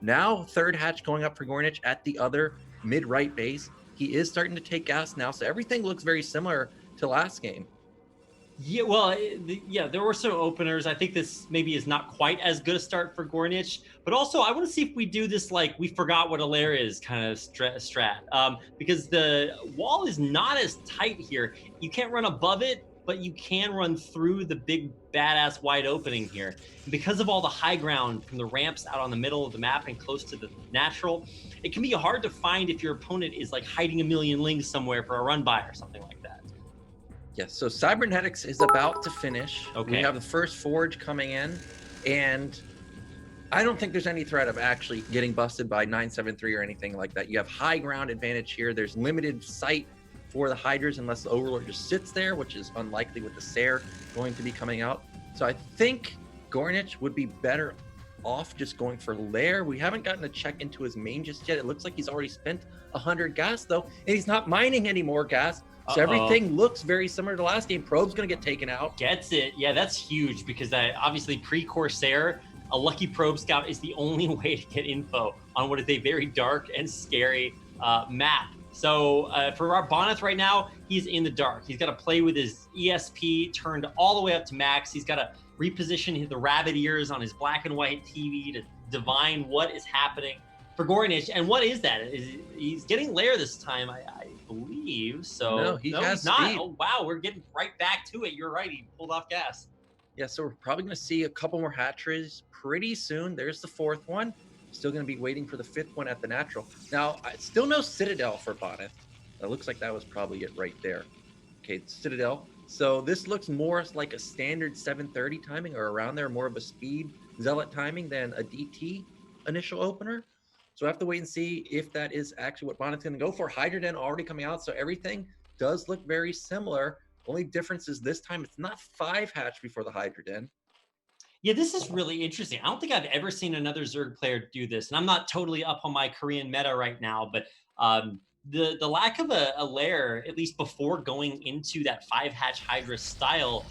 Now 3rd hatch going up for g0rynich at the other mid-right base. He is starting to take gas now, so everything looks very similar to last game. Yeah, well, there were some openers. I think this maybe is not quite as good a start for g0rynich, but also I want to see if we do this like we forgot what a lair is kind of strat, because the wall is not as tight here. You can't run above it, but you can run through the big badass wide opening here. And because of all the high ground from the ramps out on the middle of the map and close to the natural, it can be hard to find if your opponent is like hiding a million lings somewhere for a run by or something like that. Yes, so Cybernetics is about to finish. Okay. We have the first Forge coming in, and I don't think there's any threat of actually getting busted by 973 or anything like that. You have high ground advantage here. There's limited sight for the Hydras unless the Overlord just sits there, which is unlikely with the Sayer going to be coming out. So I think g0rynich would be better off just going for lair. We haven't gotten a check into his main just yet. It looks like he's already spent 100 gas though, and he's not mining any more gas So everything looks very similar to last game. Probe's going to get taken out. Gets it. Yeah, that's huge because obviously pre-Corsair, a Lucky Probe Scout is the only way to get info on what is a very dark and scary map. So for our Bonyth right now, he's in the dark. He's got to play with his ESP turned all the way up to max. He's got to reposition the rabbit ears on his black and white TV to divine what is happening for g0rynich. And what is that? He's getting lair this time, I believe. So no, he's not. Speed. Oh, wow, we're getting right back to it. You're right. He pulled off gas. Yeah, so we're probably going to see a couple more hatcheries pretty soon. There's the 4th one. Still going to be waiting for the 5th one at the natural. Now, still no Citadel for Bonyth. It looks like that was probably it right there. Okay, Citadel. So this looks more like a standard 7:30 timing or around there, more of a speed zealot timing than a DT initial opener. So I have to wait and see if that is actually what Bonyth's going to go for. Hydra Den already coming out, so everything does look very similar. Only difference is this time it's not 5 hatch before the Hydra Den. Yeah, this is really interesting. I don't think I've ever seen another Zerg player do this, and I'm not totally up on my Korean meta right now, but the lack of a lair, at least before going into that 5 hatch Hydra style,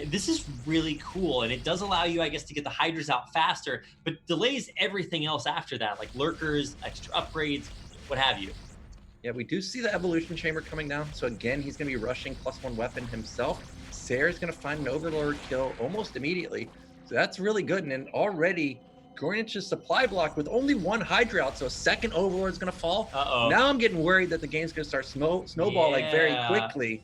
this is really cool, and it does allow you, I guess, to get the Hydras out faster, but delays everything else after that, like lurkers, extra upgrades, what have you. Yeah, we do see the evolution chamber coming down. So again, he's going to be rushing +1 weapon himself. Sayre's going to find an overlord kill almost immediately. So that's really good. And then already g0rynich's supply block with only 1 Hydra out. So a second overlord's going to fall. Now I'm getting worried that the game's going to start snowball like very quickly.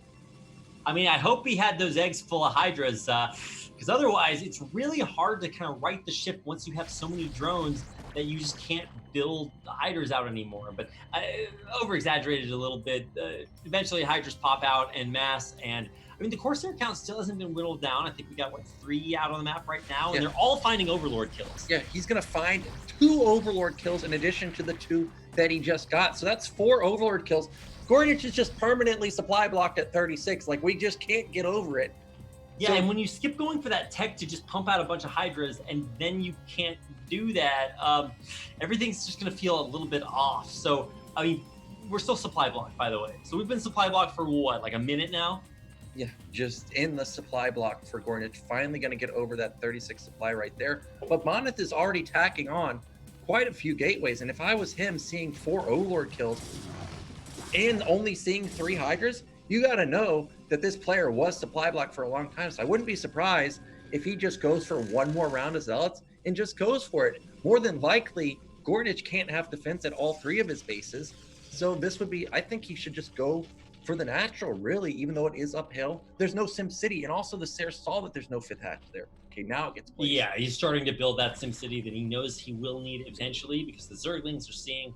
I mean, I hope he had those eggs full of Hydras, because otherwise it's really hard to kind of right the ship once you have so many drones that you just can't build the Hydras out anymore. But I over-exaggerated a little bit. Eventually Hydras pop out en masse, and I mean, the Corsair count still hasn't been whittled down. I think we got, 3 out on the map right now, and they're all finding Overlord kills. Yeah, he's going to find 2 Overlord kills in addition to the 2 that he just got. So that's 4 Overlord kills. g0rynich is just permanently supply blocked at 36. Like, we just can't get over it. Yeah, and when you skip going for that tech to just pump out a bunch of Hydras, and then you can't do that, everything's just going to feel a little bit off. So, I mean, we're still supply blocked, by the way. So we've been supply blocked for what, like a minute now? Yeah, just in the supply block for g0rynich. Finally going to get over that 36 supply right there. But Bonyth is already tacking on quite a few gateways. And if I was him, seeing 4 Overlord kills and only seeing 3 Hydras, you got to know that this player was supply blocked for a long time. So I wouldn't be surprised if he just goes for 1 more round of Zealots and just goes for it. More than likely, g0rynich can't have defense at all 3 of his bases. So this would be, I think he should just go for the natural, really, even though it is uphill. There's no Sim City, and also the Sayre saw that there's no 5th hatch there. Okay, now it gets placed. Yeah, he's starting to build that Sim City that he knows he will need eventually, because the Zerglings are seeing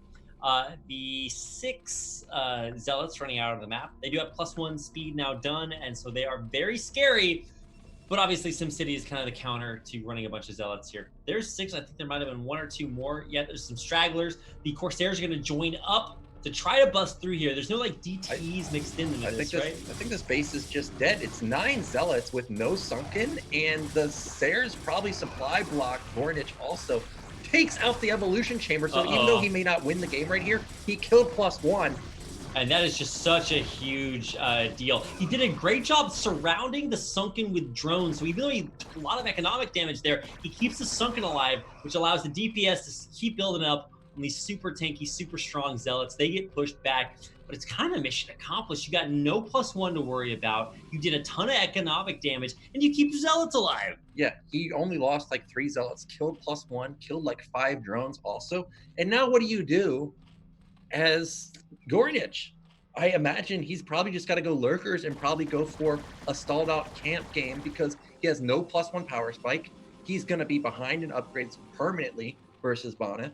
the 6 Zealots running out of the map. They do have +1 speed now done, and so they are very scary. But obviously, SimCity is kind of the counter to running a bunch of Zealots here. There's 6. I think there might have been 1 or 2 more yet. There's some stragglers. The Corsairs are going to join up to try to bust through here. There's no like DTs mixed into this, right? I think this base is just dead. It's 9 Zealots with no sunken, and the Sayre's probably supply block. g0rynich also takes out the evolution chamber. So even though he may not win the game right here, he killed +1. And that is just such a huge deal. He did a great job surrounding the sunken with drones. So even though he took a lot of economic damage there, he keeps the sunken alive, which allows the DPS to keep building up. And these super tanky, super strong Zealots, they get pushed back. But it's kind of mission accomplished. You got no +1 to worry about. You did a ton of economic damage, and you keep Zealots alive. Yeah, he only lost like 3 Zealots, killed +1, killed like 5 drones also. And now what do you do as g0rynich? I imagine he's probably just got to go lurkers and probably go for a stalled out camp game, because he has no +1 power spike. He's going to be behind in upgrades permanently versus Bonyth.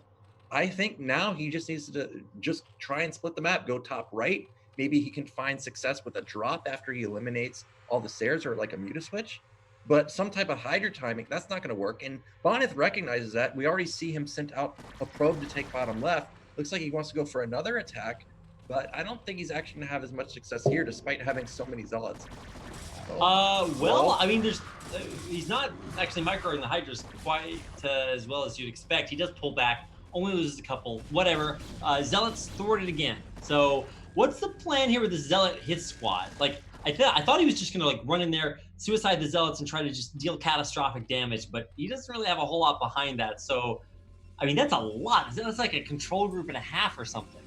I think now he just needs to just try and split the map, go top right. Maybe he can find success with a drop after he eliminates all the Sayres, or like a Muta switch. But some type of Hydra timing, that's not going to work. And Bonyth recognizes that. We already see him sent out a probe to take bottom left. Looks like he wants to go for another attack, but I don't think he's actually going to have as much success here, despite having so many Zealots. Well, I mean, he's not actually microing the Hydras quite as well as you'd expect. He does pull back, only loses a couple, whatever. Zealots thwarted again. So What's the plan here with the Zealot hit squad? Like, I thought he was just gonna like run in there, suicide the Zealots, and try to just deal catastrophic damage, but he doesn't really have a whole lot behind that. So, I mean, that's a lot. That's like a control group and a half or something.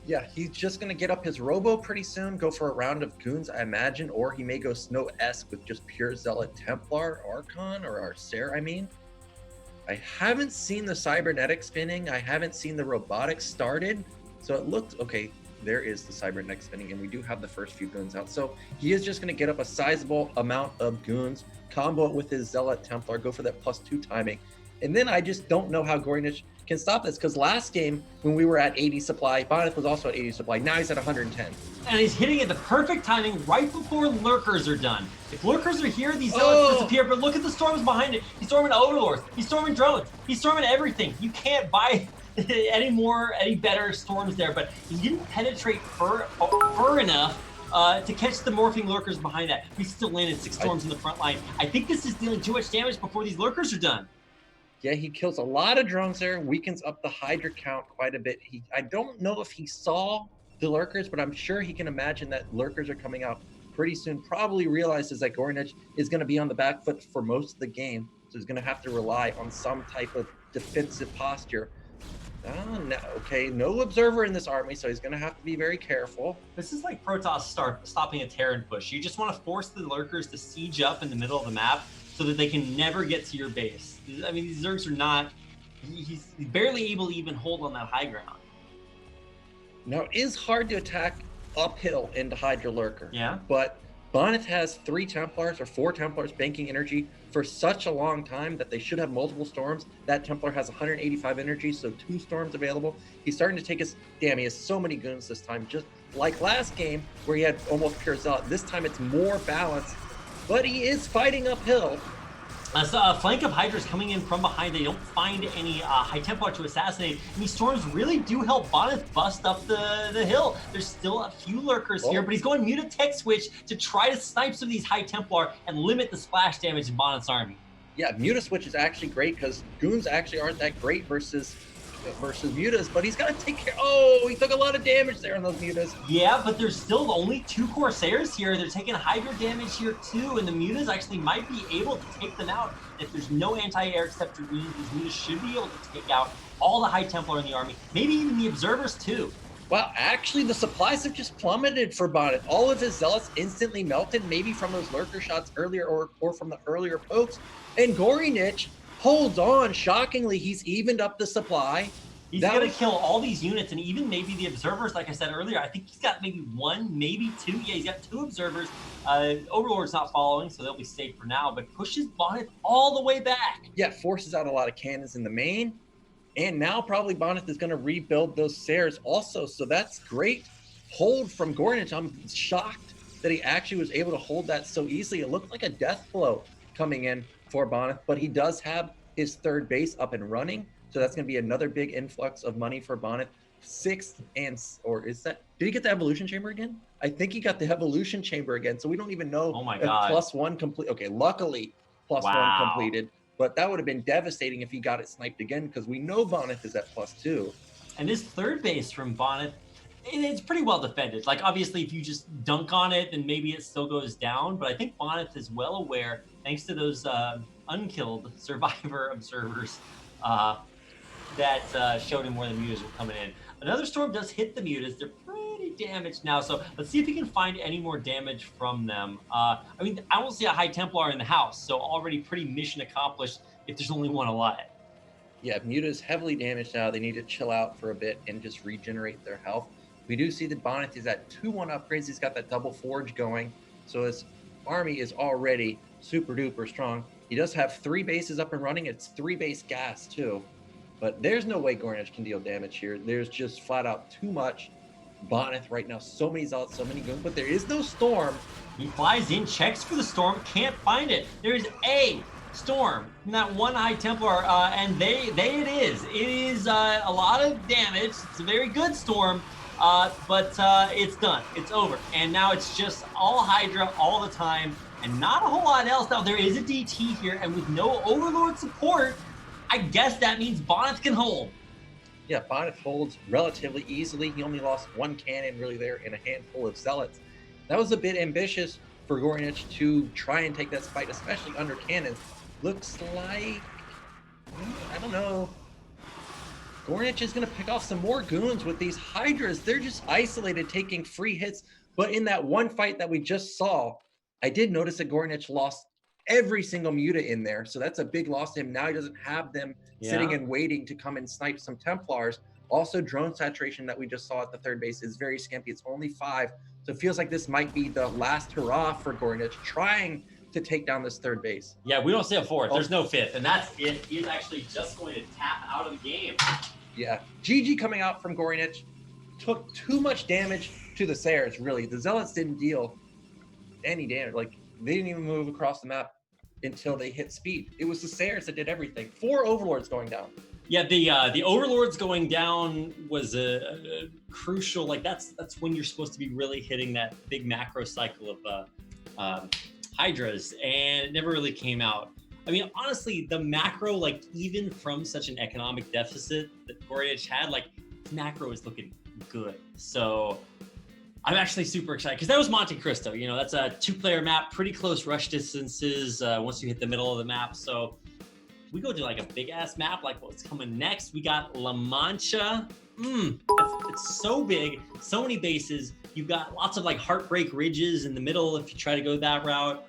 Yeah, he's just going to get up his Robo pretty soon, go for a round of Goons, I imagine, or he may go Snow-esque with just pure Zealot Templar, Archon, or Arcer, I mean. I haven't seen the Cybernetic spinning. I haven't seen the Robotics started. So it looks, okay, there is the Cybernetic spinning, and we do have the first few Goons out. So he is just going to get up a sizable amount of Goons, combo it with his Zealot Templar, go for that +2 timing. And then I just don't know how g0rynich can stop this, because last game when we were at 80 supply, Bonyth was also at 80 supply. Now he's at 110. And he's hitting at the perfect timing right before Lurkers are done. If Lurkers are here, these Zealots disappear, but look at the storms behind it. He's storming Overlords, he's storming Drones, he's storming everything. You can't buy any better storms there, but he didn't penetrate fur enough to catch the morphing Lurkers behind that. We still landed 6 storms in the front line. I think this is dealing too much damage before these Lurkers are done. Yeah, he kills a lot of drones there, weakens up the Hydra count quite a bit. I don't know if he saw the Lurkers, but I'm sure he can imagine that Lurkers are coming out pretty soon. Probably realizes that g0rynich is going to be on the back foot for most of the game, so he's going to have to rely on some type of defensive posture. No, okay, no observer in this army, so he's going to have to be very careful. This is like Protoss stopping a Terran push. You just want to force the Lurkers to siege up in the middle of the map so that they can never get to your base. I mean, these Zergs are not, he's barely able to even hold on that high ground. Now, it is hard to attack uphill into Hydra Lurker. Yeah. But Bonyth has 3 Templars or 4 Templars banking energy for such a long time that they should have multiple storms. That Templar has 185 energy, so 2 storms available. He's starting to take his, damn, he has so many Goons this time. Just like last game where he had almost pure Zealot. This time it's more balanced, but he is fighting uphill. So a flank of Hydras coming in from behind. They don't find any High Templar to assassinate. And these storms really do help Bonyth bust up the hill. There's still a few Lurkers here, but he's going Muta Tech Switch to try to snipe some of these High Templar and limit the splash damage in Bonyth's army. Yeah, Muta Switch is actually great because Goons actually aren't that great versus Mutas, but he's got to take care. Oh, he took a lot of damage there on those Mutas. Yeah, but there's still only 2 Corsairs here. They're taking Hydra damage here too, and the Mutas actually might be able to take them out. If there's no anti-air except for these Mutas should be able to take out all the High Templar in the army, maybe even the Observers too. Wow, actually the supplies have just plummeted for Bonyth. All of his Zealots instantly melted, maybe from those Lurker shots earlier or from the earlier pokes. And g0rynich holds on. Shockingly, he's evened up the supply. He's going to kill all these units and even maybe the Observers, like I said earlier. I think he's got maybe 1, maybe 2. Yeah, he's got 2 Observers. Overlord's not following, so they'll be safe for now, but pushes Bonyth all the way back. Yeah, forces out a lot of cannons in the main. And now probably Bonyth is going to rebuild those Sairs also. So that's great hold from g0rynich. I'm shocked that he actually was able to hold that so easily. It looked like a death blow coming in for Bonyth, but he does have his 3rd base up and running. So that's going to be another big influx of money for Bonyth. 6th or is that, did he get the Evolution Chamber again? I think he got the Evolution Chamber again. So we don't even know oh my God. +1 complete. Okay, luckily +1 completed, but that would have been devastating if he got it sniped again because we know Bonyth is at +2. And this 3rd base from Bonyth, it's pretty well defended. Like, obviously, if you just dunk on it, then maybe it still goes down. But I think Bonyth is well aware, thanks to those unkilled survivor observers, that showed him where the Mutas were coming in. Another storm does hit the Mutas. They're pretty damaged now, so let's see if he can find any more damage from them. I mean, I don't see a High Templar in the house, so already pretty mission accomplished if there's only 1 alive. Yeah, Muta's heavily damaged now. They need to chill out for a bit and just regenerate their health. We do see that Bonyth is at 2-1 upgrades. He's got that double forge going, so his army is already super duper strong. He does have 3 bases up and running. It's 3 base gas too. But there's no way g0rynich can deal damage here. There's just flat out too much. Bonyth right now, so many Zealots, so many Goons, but there is no storm. He flies in, checks for the storm, can't find it. There's a storm from that 1 High Templar, and they it is. It is a lot of damage. It's a very good storm, but it's done. It's over. And now it's just all Hydra all the time, and not a whole lot else. Now, there is a DT here, and with no Overlord support, I guess that means Bonyth can hold. Yeah, Bonyth holds relatively easily. He only lost one cannon really there and a handful of zealots. That was a bit ambitious for g0rynich to try and take that fight, especially under cannons. Looks like, I don't know, g0rynich is going to pick off some more goons with these Hydras. They're just isolated, taking free hits. But in that one fight that we just saw, I did notice that g 0rynich lost every single muta in there. So that's a big loss to him. Now he doesn't have them sitting and waiting to come and snipe some Templars. Also, drone saturation that we just saw at the third base is very skimpy. It's only 5. So it feels like this might be the last hurrah for g 0rynich trying to take down this third base. Yeah, we don't see a 4th. There's no 5th. And that's it. He's actually just going to tap out of the game. Yeah. GG coming out from g 0rynich took too much damage to the Sayers, really. The Zealots didn't deal any damage. Like, they didn't even move across the map until they hit speed. It was the Sayers that did everything. 4 Overlords going down. Yeah, the Overlords going down was a crucial, like that's when you're supposed to be really hitting that big macro cycle of Hydras, and it never really came out. I mean, honestly, the macro, like even from such an economic deficit that g 0rynich had, like macro is looking good. So I'm actually super excited because that was Monte Cristo. You know, that's a 2-player map, pretty close rush distances once you hit the middle of the map. So we go to like a big ass map, like what's coming next. We got La Mancha. It's so big, so many bases. You've got lots of like heartbreak ridges in the middle if you try to go that route.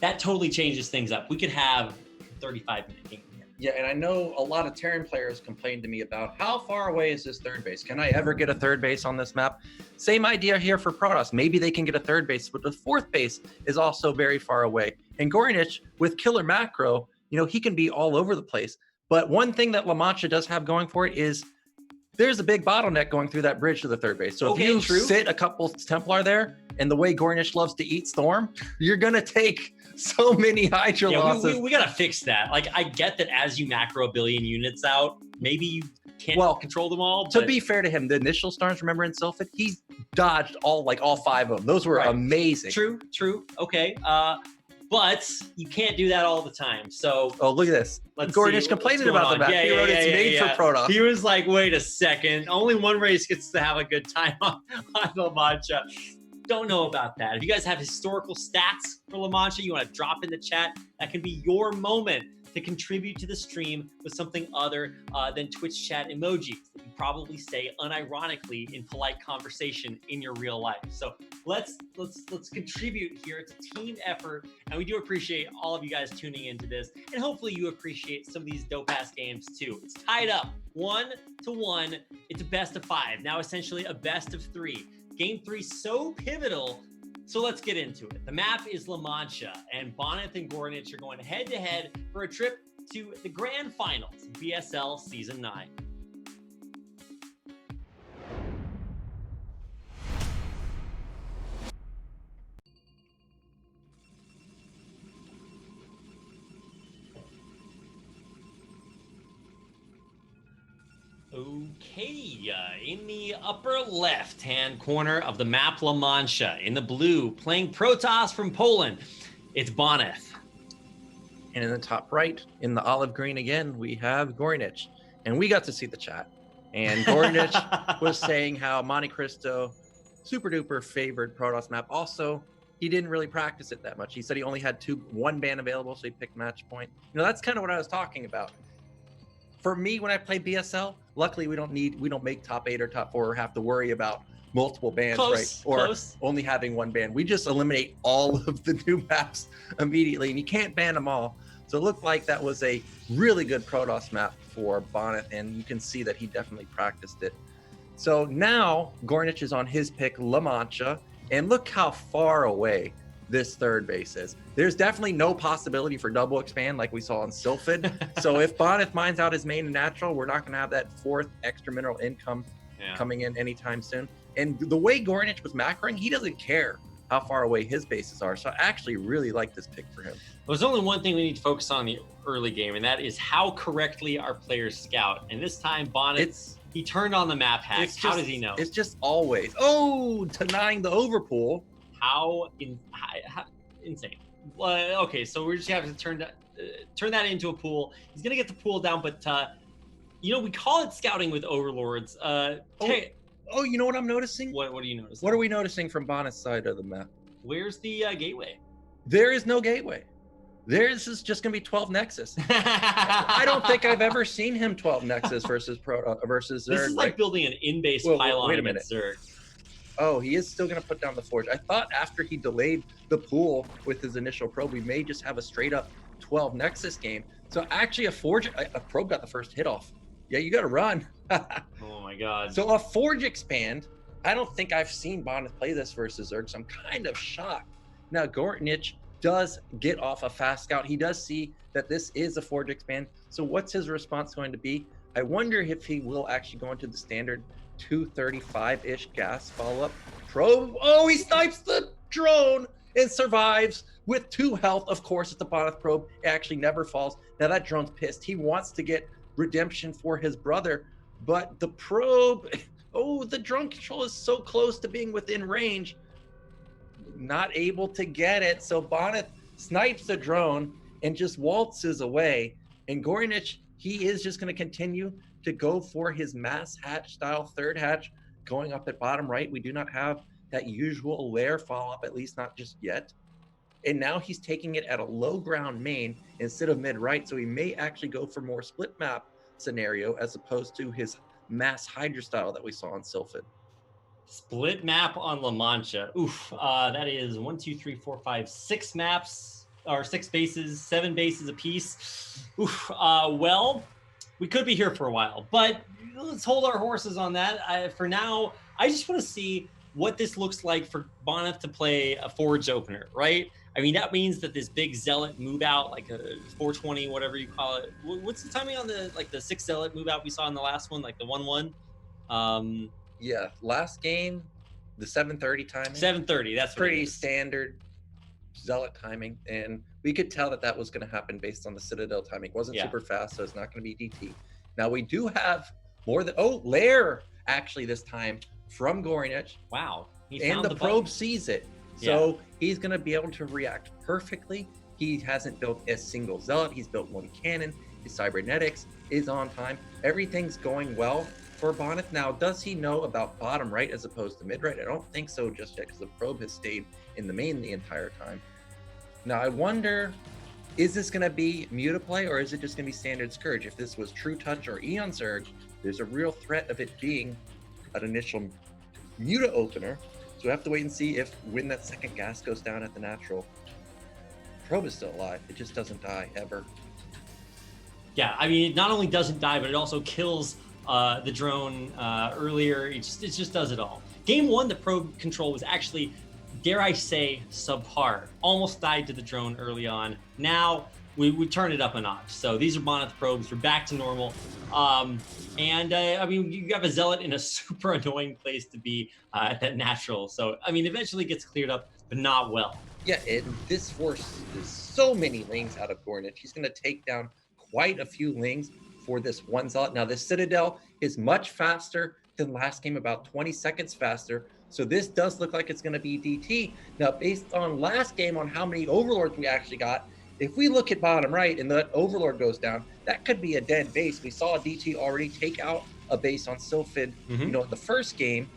That totally changes things up. We could have a 35-minute game here. Yeah, and I know a lot of Terran players complained to me about how far away is this third base? Can I ever get a third base on this map? Same idea here for Protoss. Maybe they can get a third base, but the fourth base is also very far away. And g 0rynich, with killer macro, you know, he can be all over the place. But one thing that La Mancha does have going for it is there's a big bottleneck going through that bridge to the third base. So if you sit a couple Templar there, and the way g 0rynich loves to eat Storm, you're going to take so many Hydra losses. We got to fix that. Like, I get that as you macro a billion units out, maybe you can't control them all. To be fair to him, the initial Storms, remember in Sylphid, he dodged all 5 of them. Those were amazing. True. Okay. But you can't do that all the time. So look at this. Let's g 0rynich complaining about the map. He wrote it's made for Protoss. He was like, wait a second. Only one race gets to have a good time on La Mancha. Don't know about that. If you guys have historical stats for La Mancha, you want to drop in the chat, that can be your moment to contribute to the stream with something other than Twitch chat emojis that you probably say unironically in polite conversation in your real life. So let's contribute here. It's a team effort, and we do appreciate all of you guys tuning into this, and hopefully you appreciate some of these dope ass games too. It's tied up 1-1. It's a best of 5, now essentially a best of 3. Game 3 so pivotal. So let's get into it. The map is La Mancha, and Bonyth and g 0rynich are going head-to-head for a trip to the Grand Finals, BSL Season 9. Okay, in the upper left-hand corner of the map La Mancha, in the blue, playing Protoss from Poland, it's Bonyth. And in the top right, in the olive green again, we have g 0rynich. And we got to see the chat. And g 0rynich was saying how Monte Cristo, super duper favored Protoss map. Also, he didn't really practice it that much. He said he only had one ban available, so he picked match point. You know, that's kind of what I was talking about. For me, when I play BSL, luckily we don't make top 8 or top 4 or have to worry about multiple bans, right? Or only having one ban. We just eliminate all of the new maps immediately, and you can't ban them all. So it looked like that was a really good Protoss map for Bonyth, and you can see that he definitely practiced it. So now g 0rynich is on his pick, La Mancha, and look how far away this third base is. There's definitely no possibility for double expand like we saw on Sylphid. So if Bonyth mines out his main and natural, we're not going to have that 4th extra mineral income coming in anytime soon. And the way g 0rynich was macroing, he doesn't care how far away his bases are. So I actually really like this pick for him. There's only one thing we need to focus on in the early game, and that is how correctly our players scout. And this time, Bonyth, he turned on the map hacks. How does he know? It's just always, denying the overpool. How insane. Okay, so we're just having to turn that into a pool. He's gonna get the pool down, but we call it scouting with overlords. Oh, you know what I'm noticing? What are you noticing? What are we noticing from Bonyth's side of the map? Where's the gateway? There is no gateway. This is just gonna be 12 Nexus. I don't think I've ever seen him 12 Nexus versus versus Zerg. This is like building an in-base pylon wait a minute. against Zerg. Oh, he is still gonna put down the forge. I thought after he delayed the pool with his initial probe, we may just have a straight up 12 Nexus game. So actually a probe got the first hit off. Yeah, you gotta run. Oh my god. So a forge expand. I don't think I've seen Bonyth play this versus Zerg, so I'm kind of shocked. Now g0rynich does get off a fast scout. He does see that this is a forge expand. So what's his response going to be? I wonder if he will actually go into the standard 235-ish gas follow-up probe. Oh, he snipes the drone and survives with 2 health. Of course, it's the Bonyth probe. It actually never falls. Now that drone's pissed. He wants to get redemption for his brother, but the probe, oh, the drone control is so close to being within range. Not able to get it. So Bonyth snipes the drone and just waltzes away. And g0rynich, he is just going to continue to go for his mass hatch style third hatch going up at bottom right. We do not have that usual lair follow up, at least not just yet. And now he's taking it at a low ground main instead of mid right. So he may actually go for more split map scenario as opposed to his mass hydra style that we on Sylphid. Split map on La Mancha. Oof. That is 1, 2, 3, 4, 5, 6 maps, or 6 bases, 7 bases apiece. Oof. Well, we could be here for a while, but let's hold our horses on that. For now, I just want to see what this looks like for Bonyth to play a forge opener, right? I mean, that means that this big zealot move out, like a 420, whatever you call it. What's the timing on the 6 zealot move out we saw in the last one, like the 1-1? Yeah, last game, the 7:30 timing. 7:30, that's pretty standard zealot timing, and we could tell that was going to happen based on the Citadel timing. It wasn't super fast, so it's not going to be DT. Now we do have more than lair actually this time from g0rynich. Wow, and the probe sees it, so he's going to be able to react perfectly. He hasn't built a single zealot. He's built 1 cannon. His cybernetics is on time. Everything's going well for Bonyth. Now, does he know about bottom right as opposed to mid right? I don't think so just yet, because the probe has stayed in the main the entire time. Now, I wonder, is this going to be Mutaplay, or is it just going to be standard Scourge? If this was True Touch or Eon Surge, there's a real threat of it being an initial Muta opener. So we have to wait and see when that second gas goes down at the natural. Probe is still alive. It just doesn't die ever. Yeah, I mean, it not only doesn't die, but it also kills the drone earlier. It just does it all. Game 1, the probe control was actually, dare I say, subpar. Almost died to the drone early on. Now we turn it up a notch. So these are Bonyth probes. We're back to normal. I mean, you have a zealot in a super annoying place to be at that natural. So, I mean, eventually gets cleared up, but not well. Yeah, and this force is so many lings out of g0rynich. He's going to take down quite a few lings for this 1 zealot. Now, this Citadel is much faster than last game, about 20 seconds faster. So this does look like it's going to be DT. Now, based on last game on how many overlords we actually got, if we look at bottom right and that overlord goes down, that could be a dead base. We saw DT already take out a base on Sylphid, in the first game.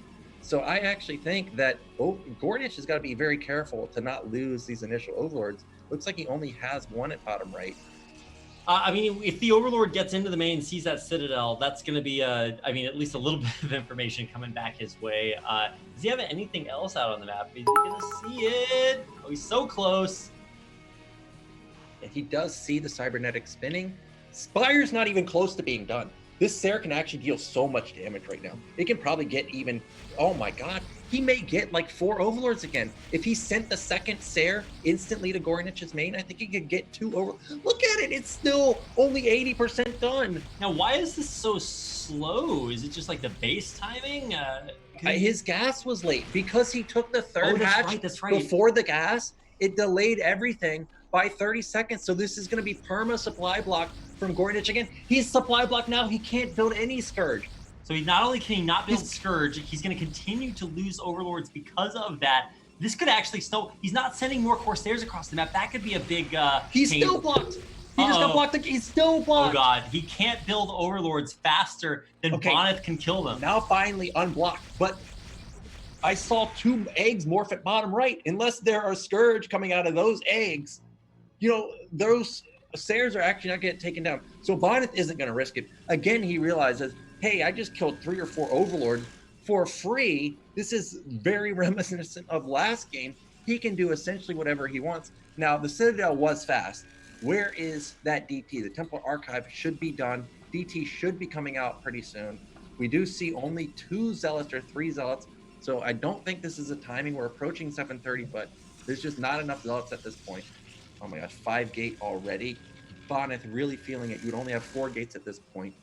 So I actually think that g0rynich has got to be very careful to not lose these initial overlords. Looks like he only has 1 at bottom right. I mean, if the Overlord gets into the main and sees that Citadel, that's going to be, at least a little bit of information coming back his way. Does he have anything else out on the map? Is he going to see it? Oh, he's so close. And he does see the cybernetic spinning. Spire's not even close to being done. This Sarah can actually deal so much damage right now. It can probably get even, oh my god, he may get like 4 overlords again. If he sent the second Sarah instantly to g0rynich main, I think he could get 2 overlords. Look at it, it's still only 80% done. Now, why is this so slow? Is it just like the base timing? His gas was late because he took the third hatch before the gas. It delayed everything by 30 seconds. So this is going to be perma supply block from g0rynich again. He's supply block now. He can't build any Scourge. So he not only can he not build Scourge, he's going to continue to lose overlords because of that. This could actually still, he's not sending more Corsairs across the map. That could be a big He's still blocked. He just got blocked. He's still blocked. Oh God, he can't build overlords faster than Bonyth can kill them. Now finally unblocked, but I saw 2 eggs morph at bottom right. Unless there are Scourge coming out of those eggs, those Sayers are actually not getting taken down. So Bonyth isn't going to risk it. Again, he realizes, hey, I just killed 3 or 4 overlords for free. This is very reminiscent of last game. He can do essentially whatever he wants. Now, the Citadel was fast. Where is that DT? The Templar Archive should be done. DT should be coming out pretty soon. We do see only 2 Zealots or 3 Zealots. So I don't think this is a timing. We're approaching 7:30, but there's just not enough Zealots at this point. Oh my gosh, 5 gate already. Bonyth really feeling it. You would only have 4 gates at this point.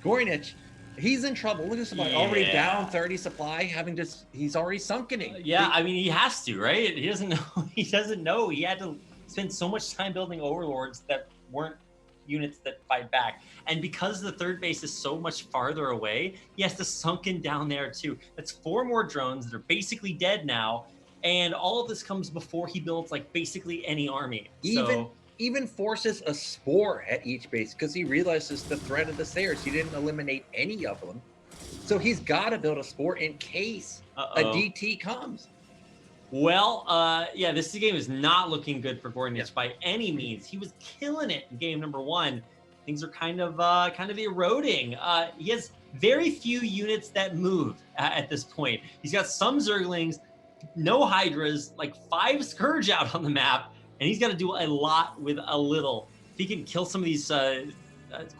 g0rynich, he's in trouble. Look at this supply. Already down 30 supply, he's already sunken it. Yeah, I mean, he has to, right? He doesn't know. He doesn't know. He had to spend so much time building overlords that weren't units that fight back. And because the third base is so much farther away, he has to sunken down there too. That's 4 more drones that are basically dead now. And all of this comes before he builds like basically any army. Even forces a spore at each base because he realizes the threat of the Sayers. He didn't eliminate any of them. So he's got to build a spore in case a DT comes. Well, yeah, this game is not looking good for g0rynich by any means. He was killing it in game number 1. Things are kind of eroding. He has very few units that move at this point. He's got some Zerglings, no Hydras, like 5 Scourge out on the map, and he's got to do a lot with a little. If he can kill some of these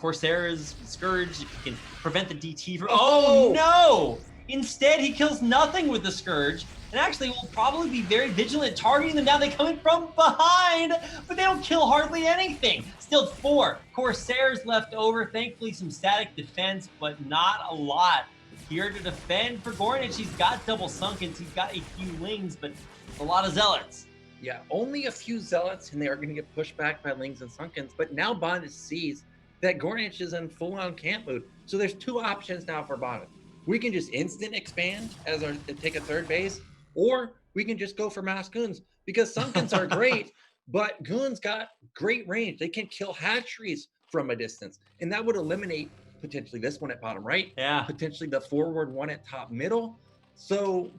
Corsairs, Scourge, if he can prevent the DT from... Oh, no! Instead, he kills nothing with the Scourge, and actually will probably be very vigilant targeting them. Now they come in from behind, but they don't kill hardly anything. Still 4 Corsairs left over. Thankfully, some static defense, but not a lot here to defend for g0rynich. He's got double sunkens. He's got a few lings, but a lot of Zealots. Yeah, only a few Zealots, and they are going to get pushed back by lings and sunkens. But now Bonyth sees that g0rynich is in full-on camp mode. So there's 2 options now for Bonyth. We can just instant expand take a third base, or we can just go for mass goons because sunkens are great, but goons got great range. They can kill hatcheries from a distance, and that would eliminate potentially this one at bottom right, potentially the forward one at top middle. So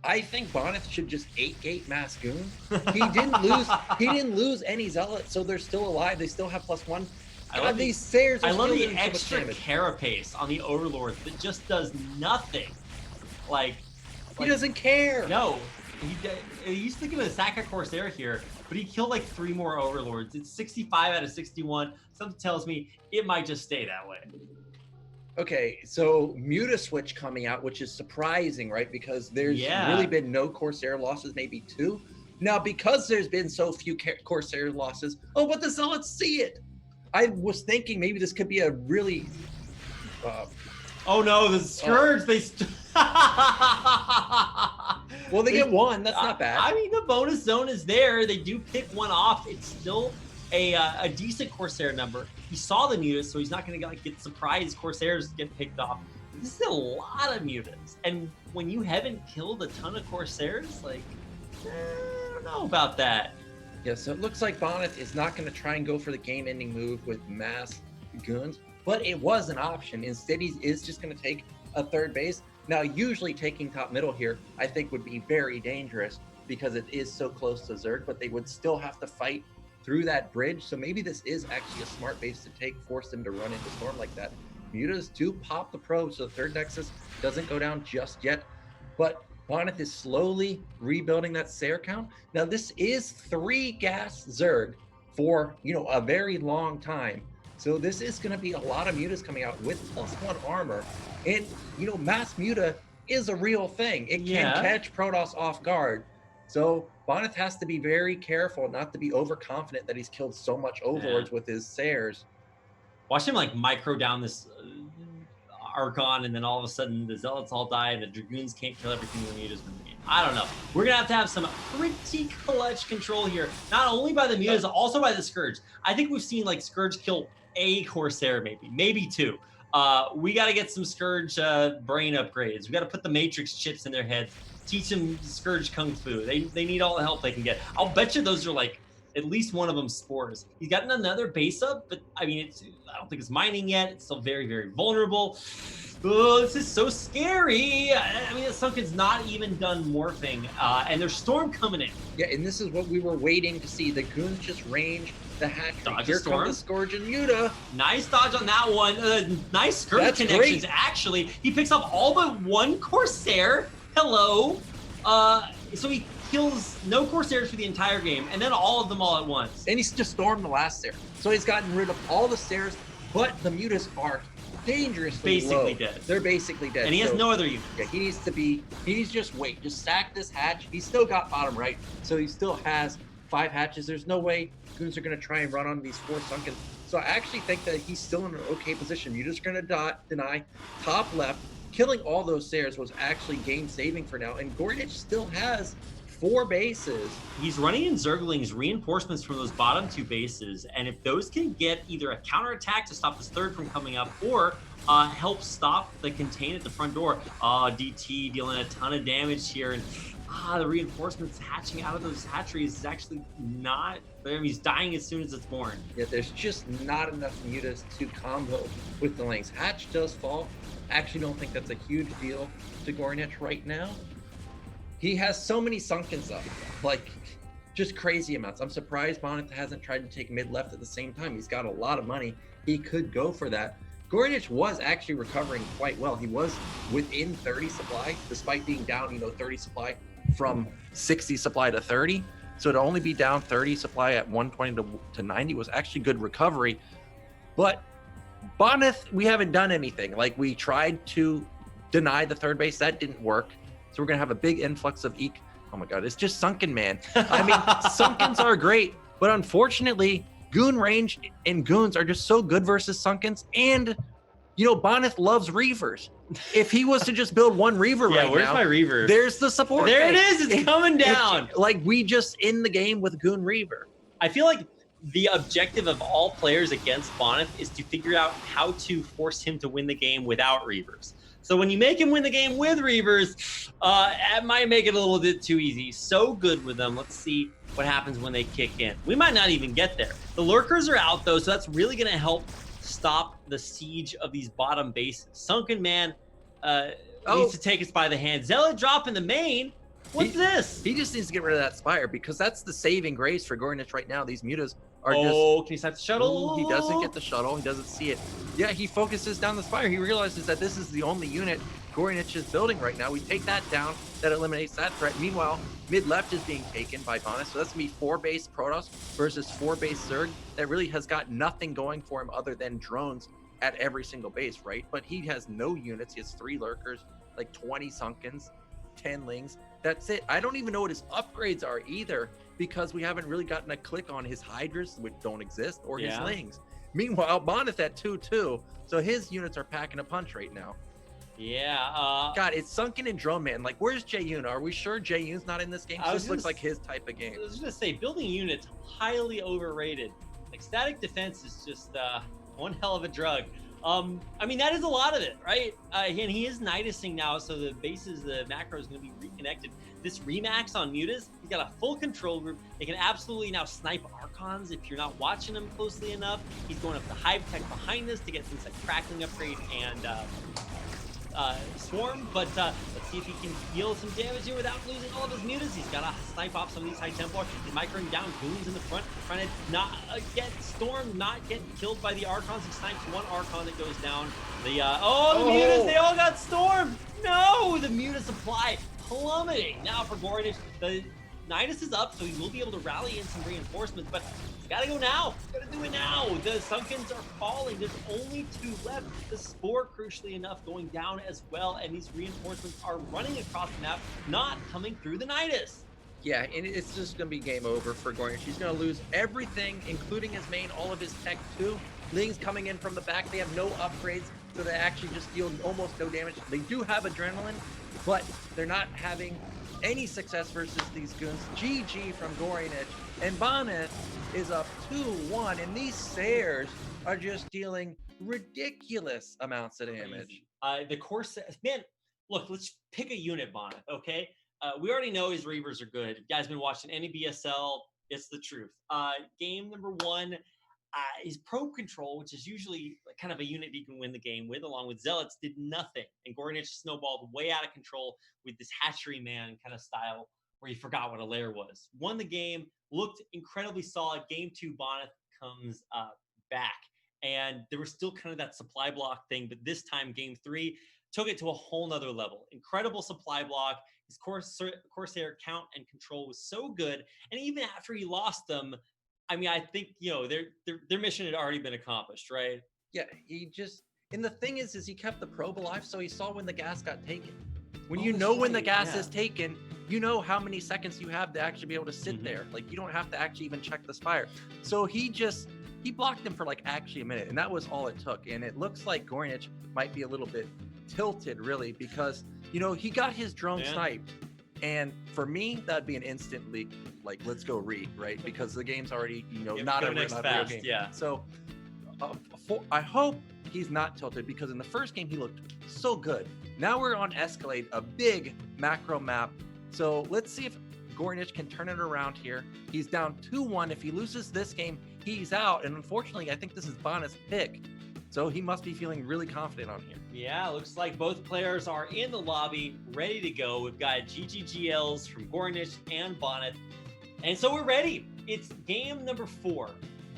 I think Bonyth should just 8-gate mass goon. He didn't lose any Zealots, so they're still alive. They still have +1. I love the extra carapace on the Overlord that just does nothing. Like he doesn't care. No, he used to give a sack of Corsair here, but he killed like 3 more Overlords. It's 65 out of 61. Something tells me it might just stay that way. Okay, so Muta switch coming out, which is surprising, right? Because there's really been no Corsair losses, maybe 2. Now, because there's been so few Corsair losses, but the Zealots see it. I was thinking maybe this could be a really... oh no, the Scourge, well, they get 1. That's not bad. I mean, the bonus zone is there. They do pick 1 off. It's still a decent Corsair number. He saw the mutas, so he's not going to get surprised Corsairs get picked off. This is a lot of mutas. And when you haven't killed a ton of Corsairs, I don't know about that. Yeah, so it looks like Bonyth is not going to try and go for the game-ending move with mass goons, but it was an option. Instead, he is just going to take a third base. Now, usually taking top middle here, I think would be very dangerous because it is so close to Zerg, but they would still have to fight through that bridge. So maybe this is actually a smart base to take, force them to run into Storm like that. Mutas do pop the probe, so the third Nexus doesn't go down just yet, but Bonyth is slowly rebuilding that Sayer count. Now, this is 3 gas Zerg for, a very long time. So this is going to be a lot of mutas coming out with +1 armor. And, mass muta is a real thing. It can catch Protoss off guard. So Bonyth has to be very careful not to be overconfident that he's killed so much Overlords with his Sayers. Watch him micro down this Archon, and then all of a sudden the Zealots all die and the Dragoons can't kill everything the mutas win the game. I don't know. We're going to have some pretty clutch control here, not only by the mutas, also by the Scourge. I think we've seen Scourge kill a Corsair, maybe 2. We got to get some Scourge brain upgrades. We got to put the Matrix chips in their heads, teach them Scourge Kung Fu. They need all the help they can get. I'll bet you those are at least one of them spores. He's gotten another base up, but I mean, I don't think it's mining yet. It's still very, very vulnerable. Oh, this is so scary. I mean, the Sunken's not even done morphing, and there's Storm coming in. Yeah, and this is what we were waiting to see. The goons just range the hatchery. Dodge Here Storm. come the Scourge and Muta. Nice dodge on that one. Nice skirmish That's connections, great. actually. He picks up all but one Corsair. Hello. So he kills no Corsairs for the entire game, and then all of them all at once. And he's just stormed the last Stair. So he's gotten rid of all the Stairs, but the Mutas are dangerously Basically low. dead. They're basically dead. And he has no other units. Yeah, he needs to just wait. Just stack this hatch. He's still got bottom right, so he still has 5 hatches. There's no way goons are going to try and run on these 4 sunken. So I actually think that he's still in an okay position. You're just going to deny top left. Killing all those Stairs was actually game saving for now, and g0rynich still has 4 bases. He's running in Zergling's reinforcements from those bottom 2 bases, and if those can get either a counterattack to stop this third from coming up, or help stop the contain at the front door. DT dealing a ton of damage here, and the reinforcements hatching out of those hatcheries is actually not. I mean, he's dying as soon as it's born. Yeah, there's just not enough Mutas to combo with the lanes. Hatch does fall. Actually don't think that's a huge deal to g0rynich right now. He has so many Sunkens up, like just crazy amounts. I'm surprised Bonyth hasn't tried to take mid left at the same time. He's got a lot of money. He could go for that. g0rynich was actually recovering quite well. He was within 30 supply, despite being down, 30 supply from 60 supply to 30. So to only be down 30 supply at 120 to 90 was actually good recovery. But Bonyth, we haven't done anything. Like, we tried to deny the third base. That didn't work. So we're going to have a big influx of oh my God, it's just Sunken, man. I mean, Sunkens are great, but unfortunately, goon range and goons are just so good versus Sunkens. And, Bonyth loves Reavers. If he was to just build one Reaver right where's now, my Reaver? there's the support. There it base. is. It's coming down. Like, we just in the game with Goon Reaver. I feel like the objective of all players against Bonyth is to figure out how to force him to win the game without Reavers. So when you make him win the game with Reavers, it might make it a little bit too easy. So good with them. Let's see what happens when they kick in. We might not even get there. The lurkers are out, though, so that's really going to help stop the siege of these bottom bases. Sunken Man needs to take us by the hand. Zealot drop in the main. What's this? He just needs to get rid of that Spire, because that's the saving grace for g0rynich right now. These Mutas are can you snipe the shuttle? Ooh, he doesn't get the shuttle. He doesn't see it. Yeah, he focuses down the Spire. He realizes that this is the only unit g0rynich is building right now. We take that down. That eliminates that threat. Meanwhile, mid-left is being taken by Bonyth. So that's going to be 4 base Protoss versus 4 base Zerg. That really has got nothing going for him other than drones at every single base, right? But he has no units. He has 3 lurkers, like 20 Sunkens, 10 Lings. That's it. I don't even know what his upgrades are either, because we haven't really gotten a click on his Hydras, which don't exist, or his Lings. Meanwhile, Bonyth at 2-2, so his units are packing a punch right now. Yeah. God, it's Sunken and Drone Man. Like, where's Jaeyoon? Are we sure Jaeyoon's not in this game? This looks like his type of game. I was going to say, building units, highly overrated. Like, static defense is just one hell of a drug. I mean, that is a lot of it, right? And he is Nidusing now, so the bases, the macro is going to be reconnected. This Remax on Mutas, he's got a full control group. They can absolutely now snipe Archons if you're not watching him closely enough. He's going up the Hive Tech behind this to get things like Crackling Upgrade and Swarm, but let's see if he can deal some damage here without losing all of his Mutas. He's got to snipe off some of these High Templar. He's microing down goons in the front, trying to not get stormed, not get killed by the Archons. He snipes one Archon that goes down. The Mutas, they all got stormed. No, the Muta supply plummeting. Now for g0rynich, the Nidus is up, so he will be able to rally in some reinforcements, but he's got to go now. He's got to do it now. The Sunkens are falling. There's only 2 left. The Spore, crucially enough, going down as well, and these reinforcements are running across the map, not coming through the Nidus. Yeah, and it's just going to be game over for g0rynich. He's going to lose everything, including his main, all of his tech too. Lings coming in from the back. They have no upgrades, so they actually just deal almost no damage. They do have adrenaline, but they're not having any success versus these goons. GG from g0rynich, and Bonyth is up 2-1, and these Stairs are just dealing ridiculous amounts of damage. The course, man, look, let's pick a unit, Bonyth, okay? We already know his Reavers are good. If you guys been watching any BSL, It's the truth. Game number 1 is probe control, which is usually kind of a unit you can win the game with, along with Zealots, did nothing. And g0rynich snowballed way out of control with this hatchery man kind of style where he forgot what a lair was. Won the game, looked incredibly solid. Game 2, Bonyth comes back. And there was still kind of that supply block thing, but this time, game 3, took it to a whole nother level. Incredible supply block. His Corsair count and control was so good. And even after he lost them, I mean, I think, their mission had already been accomplished, right? Yeah, and the thing is he kept the probe alive, so he saw when the gas got taken. When when the gas is taken, you know how many seconds you have to actually be able to sit there. Like, you don't have to actually even check this fire. So he blocked him for actually a minute, and that was all it took. And it looks like g0rynich might be a little bit tilted, really, because, he got his drone sniped. And for me, that'd be an instant leak. Let's go read, right? Because the game's already, not a real game. Yeah. So I hope he's not tilted, because in the first game, he looked so good. Now we're on Escalade, a big macro map. So let's see if g0rynich can turn it around here. He's down 2-1. If he loses this game, he's out. And unfortunately, I think this is Bonyth's pick. So he must be feeling really confident on here. Yeah, looks like both players are in the lobby, ready to go. We've got GGGLs from g0rynich and Bonyth. And so we're ready. It's game number 4.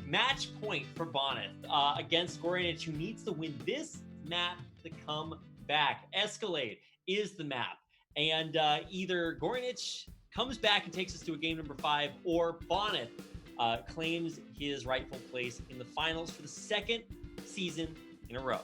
Match point for Bonyth against g0rynich, who needs to win this map to come back. Escalade is the map. And either g0rynich comes back and takes us to a game number 5, or Bonyth claims his rightful place in the finals for the second season in a row.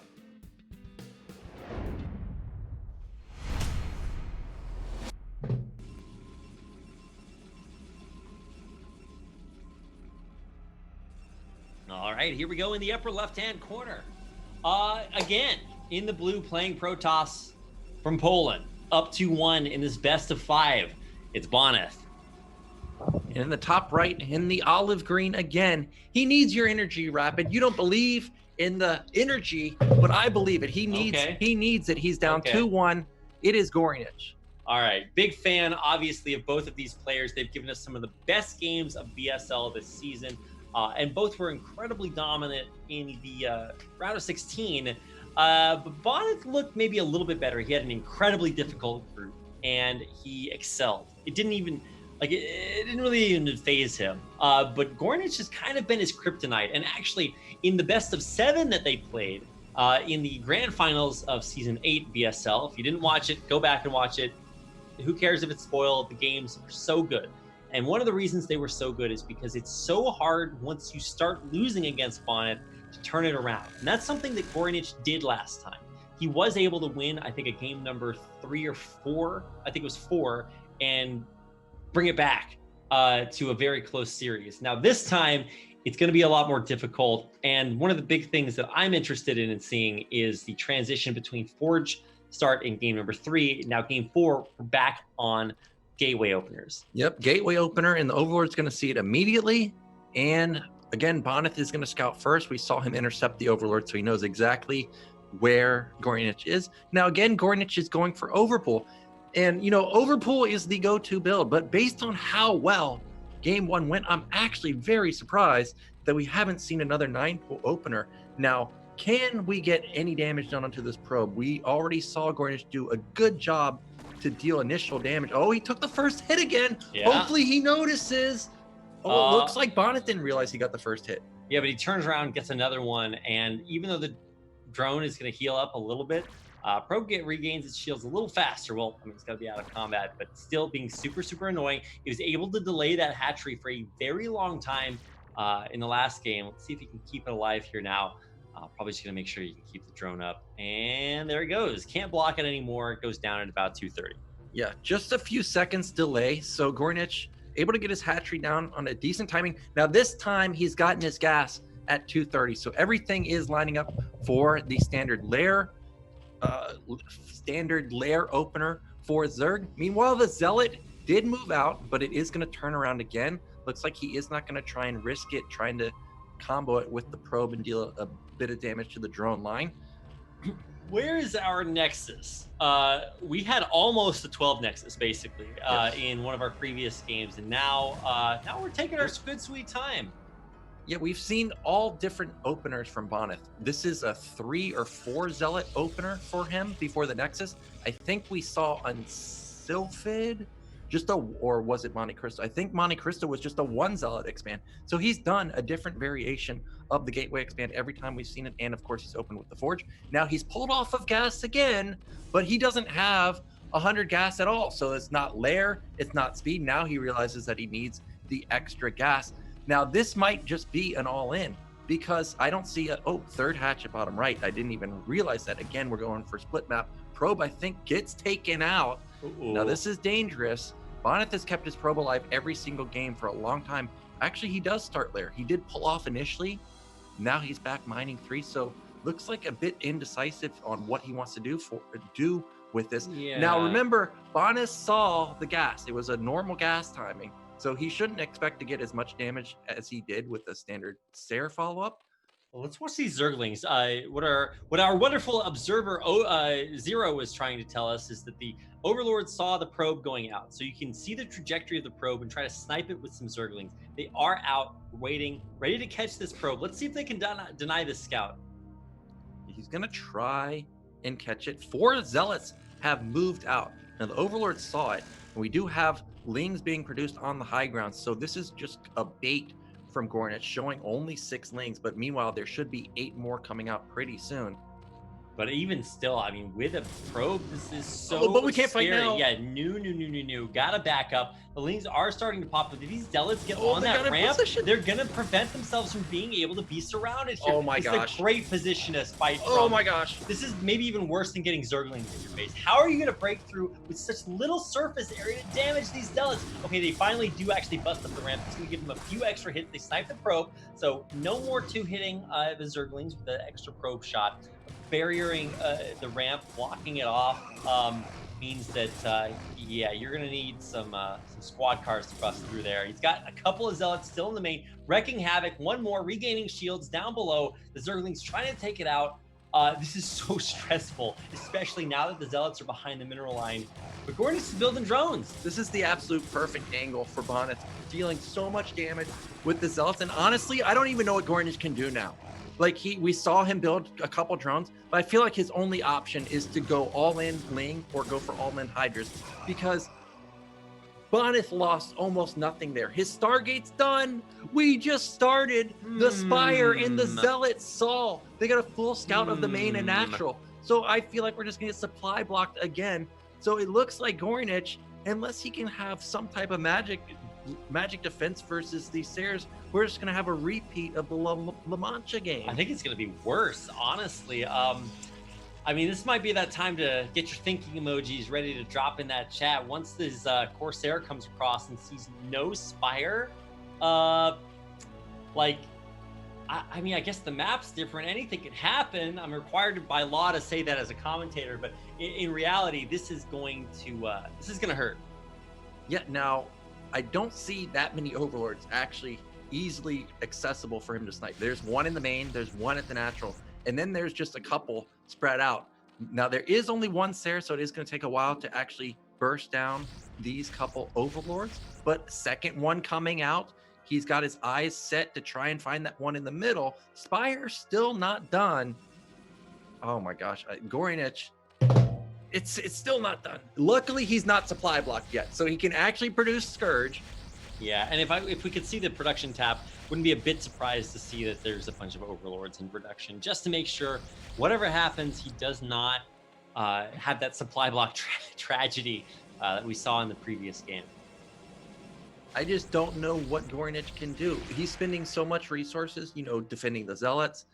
All right, here we go in the upper left-hand corner. Again, in the blue, playing Protoss from Poland, up 2-1 in this best of 5. It's Bonyth. And in the top right, in the olive green again, he needs your energy, Rapid. You don't believe in the energy, but I believe it. He needs it. He's down 2-1. It is g0rynich. All right, big fan, obviously, of both of these players. They've given us some of the best games of BSL this season, and both were incredibly dominant in the round of 16. But Bonyth looked maybe a little bit better. He had an incredibly difficult group, and he excelled. It didn't even it didn't really even phase him. But g0rynich has kind of been his kryptonite. And actually, in the best of 7 that they played in the grand finals of season 8 BSL, if you didn't watch it, go back and watch it. Who cares if it's spoiled? The games are so good. And one of the reasons they were so good is because it's so hard once you start losing against Bonyth to turn it around. And that's something that g0rynich did last time. He was able to win, I think, a game number 3 or 4. I think it was 4, and bring it back to a very close series. Now, this time, it's going to be a lot more difficult. And one of the big things that I'm interested in seeing is the transition between Forge start in game number 3. Now, game 4, we're back on gateway openers. Yep, gateway opener, and the Overlord's going to see it immediately. And again, Bonyth is going to scout first. We saw him intercept the Overlord, so he knows exactly where g0rynich is. Now, again, g0rynich is going for Overpool. And, Overpool is the go-to build, but based on how well game 1 went, I'm actually very surprised that we haven't seen another 9-pool opener. Now, can we get any damage done onto this probe? We already saw g0rynich do a good job to deal initial damage. Oh, he took the first hit again. Yeah. Hopefully he notices. Oh, it looks like Bonyth didn't realize he got the first hit. Yeah, but he turns around, gets another one, and even though the drone is going to heal up a little bit, Probe regains its shields a little faster. Well, I mean, it's got to be out of combat, but still being super, super annoying. He was able to delay that hatchery for a very long time in the last game. Let's see if he can keep it alive here now. Probably just going to make sure you can keep the drone up. And there it goes. Can't block it anymore. It goes down at about 230. Yeah, just a few seconds delay. So g0rynich able to get his hatchery down on a decent timing. Now, this time he's gotten his gas at 230. So everything is lining up for the standard lair opener for Zerg. Meanwhile, the Zealot did move out, but it is going to turn around again. Looks like he is not going to try and risk it, trying to combo it with the probe and deal a bit of damage to the drone line. Where is our Nexus? We had almost a 12 Nexus, basically, in one of our previous games, and now we're taking our good sweet time. Yeah, we've seen all different openers from Bonyth. This is a 3 or 4 Zealot opener for him before the Nexus. I think we saw on Sylphid or was it Monte Cristo? I think Monte Cristo was just a 1 Zealot expand. So he's done a different variation of the Gateway expand every time we've seen it. And of course, he's opened with the Forge. Now he's pulled off of gas again, but he doesn't have 100 gas at all. So it's not lair, it's not speed. Now he realizes that he needs the extra gas. Now, this might just be an all-in because I don't see third hatch at bottom right. I didn't even realize that. Again, we're going for split map. Probe, I think, gets taken out. Ooh. Now, this is dangerous. Bonyth has kept his probe alive every single game for a long time. Actually, he does start lair. He did pull off initially. Now he's back mining 3. So looks like a bit indecisive on what he wants to do with this. Yeah. Now, remember, Bonyth saw the gas. It was a normal gas timing. So he shouldn't expect to get as much damage as he did with the standard Sair follow-up. Well, let's watch these Zerglings. What our wonderful observer Zero was trying to tell us is that the Overlord saw the probe going out. So you can see the trajectory of the probe and try to snipe it with some Zerglings. They are out, waiting, ready to catch this probe. Let's see if they can deny this scout. He's going to try and catch it. 4 Zealots have moved out. Now, the Overlord saw it. And we do have Lings being produced on the high ground. So this is just a bait from g0rynich, showing only 6 Lings. But meanwhile, there should be 8 more coming out pretty soon. But even still, I mean, with a probe, this is so but we can't scary. fight now. Yeah, no. Gotta back up. The Lings are starting to pop, but if these Zealots get on they that got in ramp, position. they're gonna prevent themselves from being able to be surrounded here. Oh my This gosh. is a great position to fight from. Oh my gosh. This is maybe even worse than getting Zerglings in your face. How are you gonna break through with such little surface area to damage these Zealots? Okay, they finally do actually bust up the ramp. It's gonna give them a few extra hits. They snipe the probe, so no more 2-hitting the Zerglings with the extra probe shot. Barriering the ramp, blocking it off, means that yeah, you're gonna need some squad cars to bust through there. He's got a couple of Zealots still in the main, wrecking havoc. One more regaining shields down below. The Zerglings trying to take it out. This is so stressful, especially now that the Zealots are behind the mineral line. But g0rynich is building drones. This is the absolute perfect angle for Bonyth, dealing so much damage with the Zealots. And honestly, I don't even know what g0rynich can do now. Like we saw him build a couple drones, but I feel like his only option is to go all in Ling or go for all in Hydras, because Bonyth lost almost nothing there. His Stargate's done. We just started. The Spire and the Zealots saw. They got a full scout of the main and natural. So I feel like we're just gonna get supply blocked again. So it looks like g0rynich, unless he can have some type of magic defense versus these Sairs, we're just going to have a repeat of the La Mancha game. I think it's going to be worse, honestly. I mean, this might be that time to get your thinking emojis ready to drop in that chat. Once this Corsair comes across and sees no Spire, I mean, I guess the map's different. Anything could happen. I'm required by law to say that as a commentator, but in reality, this is going to hurt. Yeah, now, I don't see that many Overlords actually easily accessible for him to snipe. There's one in the main, there's one at the natural, and then there's just a couple spread out. Now, there is only one Sair, so it is going to take a while to actually burst down these couple Overlords. But second one coming out, he's got his eyes set to try and find that one in the middle. Spire still not done. Oh my gosh, g0rynich. It's still not done. Luckily, he's not supply blocked yet, so he can actually produce Scourge. Yeah, and if we could see the production tab, wouldn't be a bit surprised to see that there's a bunch of Overlords in production, just to make sure whatever happens, he does not have that supply block tragedy that we saw in the previous game. I just don't know what g0rynich can do. He's spending so much resources, defending the Zealots,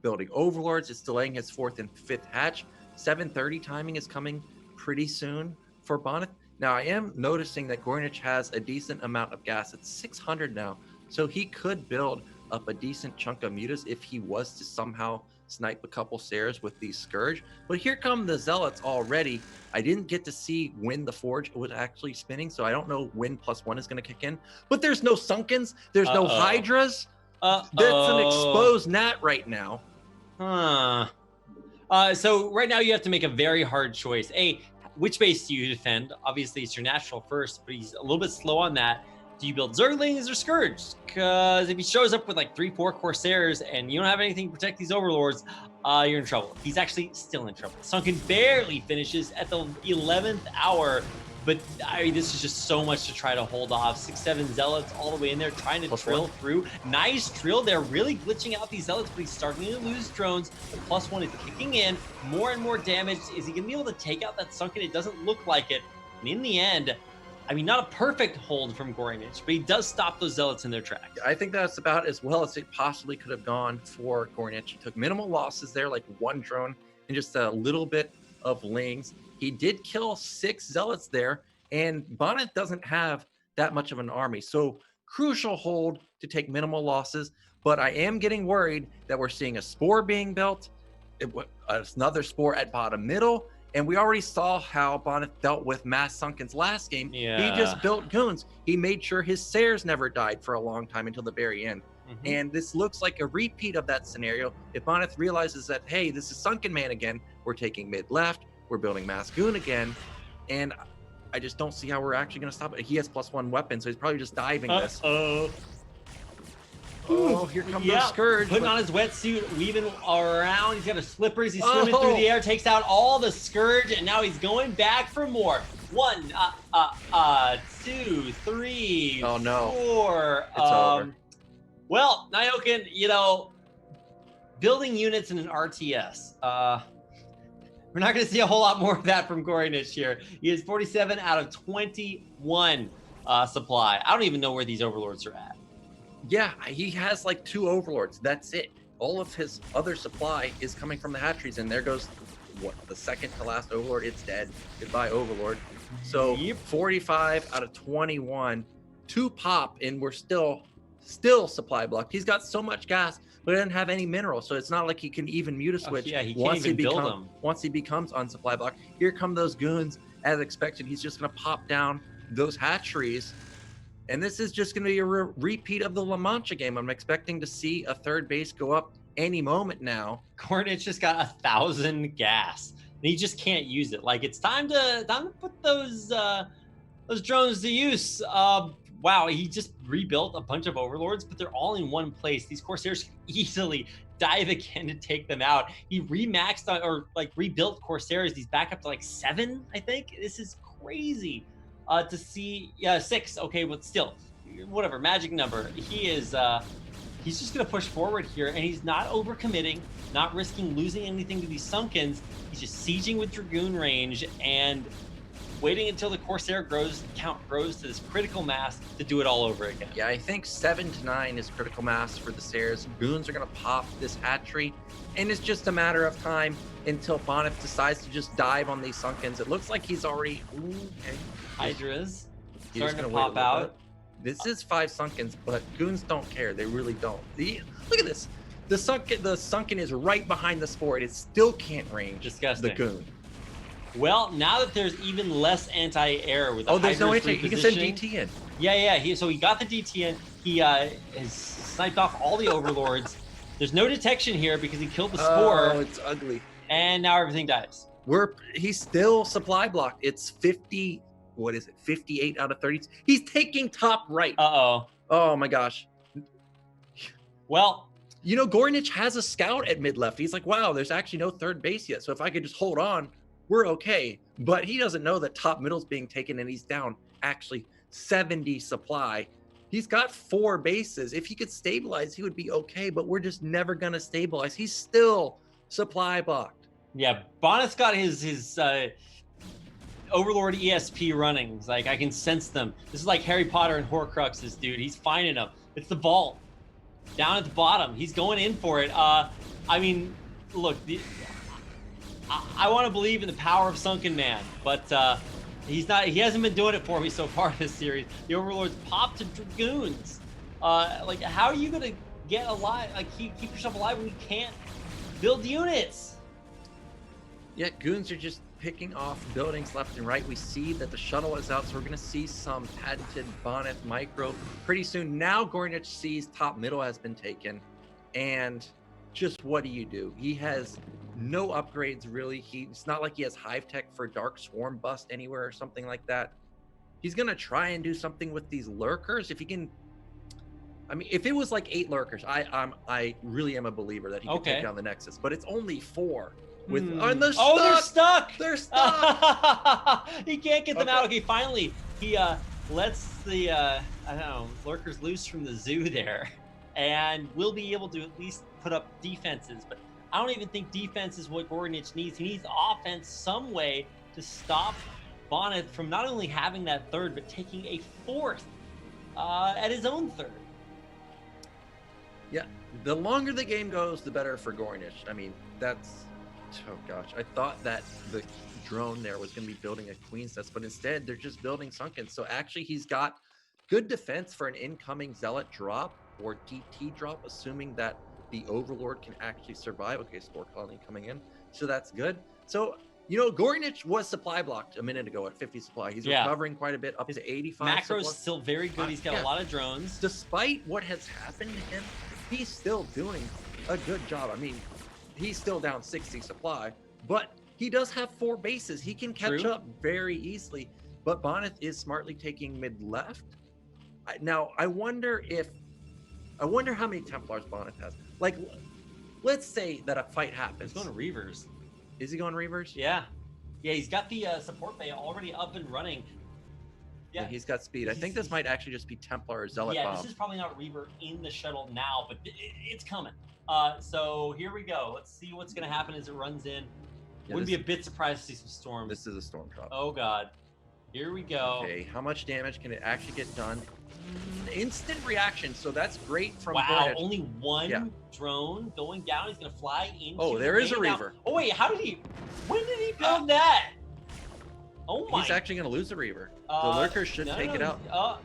building Overlords. It's delaying his 4th and 5th hatch. 7:30 timing is coming pretty soon for Bonyth. Now, I am noticing that g0rynich has a decent amount of gas. It's 600 now, so he could build up a decent chunk of mutas if he was to somehow snipe a couple Sairs with these Scourge. But here come the Zealots already. I didn't get to see when the Forge was actually spinning, so I don't know when +1 is going to kick in. But there's no Sunkens. There's no Hydras. That's an exposed Nat right now. Huh. So right now you have to make a very hard choice. Which base do you defend? Obviously, it's your natural first, but he's a little bit slow on that. Do you build Zerglings or Scourge? Because if he shows up with like 3-4 Corsairs and you don't have anything to protect these Overlords, you're in trouble. He's actually still in trouble. Sunken barely finishes at the 11th hour, but this is just so much to try to hold off. 6-7 Zealots all the way in there trying to drill through. Nice drill there, really glitching out these Zealots, but he's starting to lose drones. The +1 is kicking in, more and more damage. Is he gonna be able to take out that Sunken? It doesn't look like it. And in the end, I mean, not a perfect hold from g0rynich, but he does stop those Zealots in their tracks. I think that's about as well as it possibly could have gone for g0rynich. He took minimal losses there, like 1 drone and just a little bit of lings. He did kill 6 Zealots there, and Bonyth doesn't have that much of an army. So crucial hold to take minimal losses, but I am getting worried that we're seeing a Spore being built, another Spore at bottom middle, and we already saw how Bonyth dealt with mass Sunkens last game. Yeah. He just built goons. He made sure his Sayers never died for a long time until the very end. And this looks like a repeat of that scenario. If Bonyth realizes that, hey, this is Sunken Man again, we're taking mid left, we're building mass goon again, and I just don't see how we're actually going to stop it. He has +1 weapon, so he's probably just diving this. Oh, here comes the Scourge. Putting on his wetsuit, weaving around. He's got a slippers. He's swimming through the air, takes out all the Scourge, and now he's going back for more. 1, 2, 3, Oh, no. 4. It's over. Well, Nyoken, building units in an RTS. We're not going to see a whole lot more of that from g0rynich here. He has 47 out of 21 supply. I don't even know where these Overlords are at. Yeah, he has like 2 Overlords. That's it. All of his other supply is coming from the hatcheries, and there goes the second to last Overlord. It's dead. Goodbye, Overlord. So 45 out of 21, 2 pop, and we're still supply blocked. He's got so much gas, but he doesn't have any minerals, so it's not like he can even mute a switch. Yeah, he can't even build them. Once he becomes on supply block, here come those goons. As expected, he's just going to pop down those hatcheries. And this is just going to be a repeat of the La Mancha game. I'm expecting to see a third base go up any moment now. g0rynich just got 1,000 gas, and he just can't use it. Like, it's time to put those drones to use. Wow, he just rebuilt a bunch of Overlords, but they're all in one place. These Corsairs can easily dive again to take them out. He remaxed or like rebuilt Corsairs. He's back up to like 7, I think. This is crazy. To see 6, okay, but still, whatever, magic number. He's just gonna push forward here, and he's not overcommitting, not risking losing anything to these Sunkens. He's just sieging with Dragoon range and waiting until the Corsair count grows to this critical mass to do it all over again. Yeah, I think 7 to 9 is critical mass for the Sayers. Goons are gonna pop this hatchery, and it's just a matter of time until Bonyth decides to just dive on these Sunkens. It looks like he's already Hydras He's starting to gonna wait a pop little out. bit. This is 5 Sunkens, but goons don't care. They really don't. Look at this. The Sunken is right behind the Spore. It still can't range Disgusting. the goon. Well, now that there's even less anti-air with the There's no Hydra's anti. He can send repositioning- DT in. Yeah. So he got the DT in. He has sniped off all the Overlords. There's no detection here because he killed the Spore, Oh, it's ugly. and now everything dies. He's still supply blocked. It's 50. What is it? 58 out of 30. He's taking top right. Oh my gosh. Well, g0rynich has a scout at mid left. He's like, wow, there's actually no third base yet. So if I could just hold on, we're okay. But he doesn't know that top middle's being taken, and he's down actually 70 supply. He's got 4 bases. If he could stabilize, he would be okay, but we're just never going to stabilize. He's still supply blocked. yeah, Bonyth's got his Overlord ESP running. It's like, I can sense them. This is like Harry Potter and Horcruxes, dude. He's finding them. It's the vault down at the bottom. He's going in for it. I mean, look, I want to believe in the power of Sunken Man, but he's not. He hasn't been doing it for me so far this series. The Overlords pop to Dragoons. Like, how are you gonna get alive? Like, keep yourself alive when you can't build units? Yeah, goons are just picking off buildings left and right. We see that the shuttle is out, so we're going to see some patented Bonyth micro pretty soon. Now g0rynich sees top middle has been taken, and just what do? He has no upgrades really. It's not like he has Hive Tech for Dark Swarm Bust anywhere or something like that. He's gonna try and do something with these lurkers if he can. I mean, if it was like 8 lurkers, I really am a believer that he could take down the Nexus. But it's only 4. With and they're stuck. They're stuck. They're stuck. He can't get them out. Okay, finally he lets the I don't know, lurkers loose from the zoo there, and will be able to at least put up defenses. But I don't even think defense is what g0rynich needs. He needs offense some way to stop Bonyth from not only having that third, but taking a 4th at his own third. Yeah, the longer the game goes, the better for g0rynich. I mean, that's, oh gosh, I thought that the drone there was going to be building a queen's nest, but instead they're just building sunken. So actually he's got good defense for an incoming zealot drop or DT drop, assuming that the overlord can actually survive. Okay, Spore Colony coming in, so that's good. So, you know, g0rynich was supply blocked a minute ago at 50 supply. He's recovering quite a bit, up to 85. Macro's still very good. He's got a lot of drones. Despite what has happened to him, he's still doing a good job. I mean, he's still down 60 supply, but he does have 4 bases. He can catch up very easily, but Bonyth is smartly taking mid left. Now, I wonder how many Templars Bonyth has. Like, let's say that a fight happens. He's going to Reavers. Is he going Reavers? Yeah. Yeah, he's got the support bay already up and running. Yeah, he's got speed. I think this might actually just be Templar or Zealot Bomb. This is probably not Reaver in the shuttle now, but it's coming. So here we go. Let's see what's going to happen as it runs in. Wouldn't be a bit surprised to see some storms. This is a storm drop. Oh, God. Here we go. Okay, how much damage can it actually get done? Instant reaction, so that's great from Wow, g0rynich. only one drone going down. He's going to fly into Oh, there is a Reaver. Oh, wait, when did he build that? Oh, my. He's actually going to lose the Reaver. The lurkers should take it out.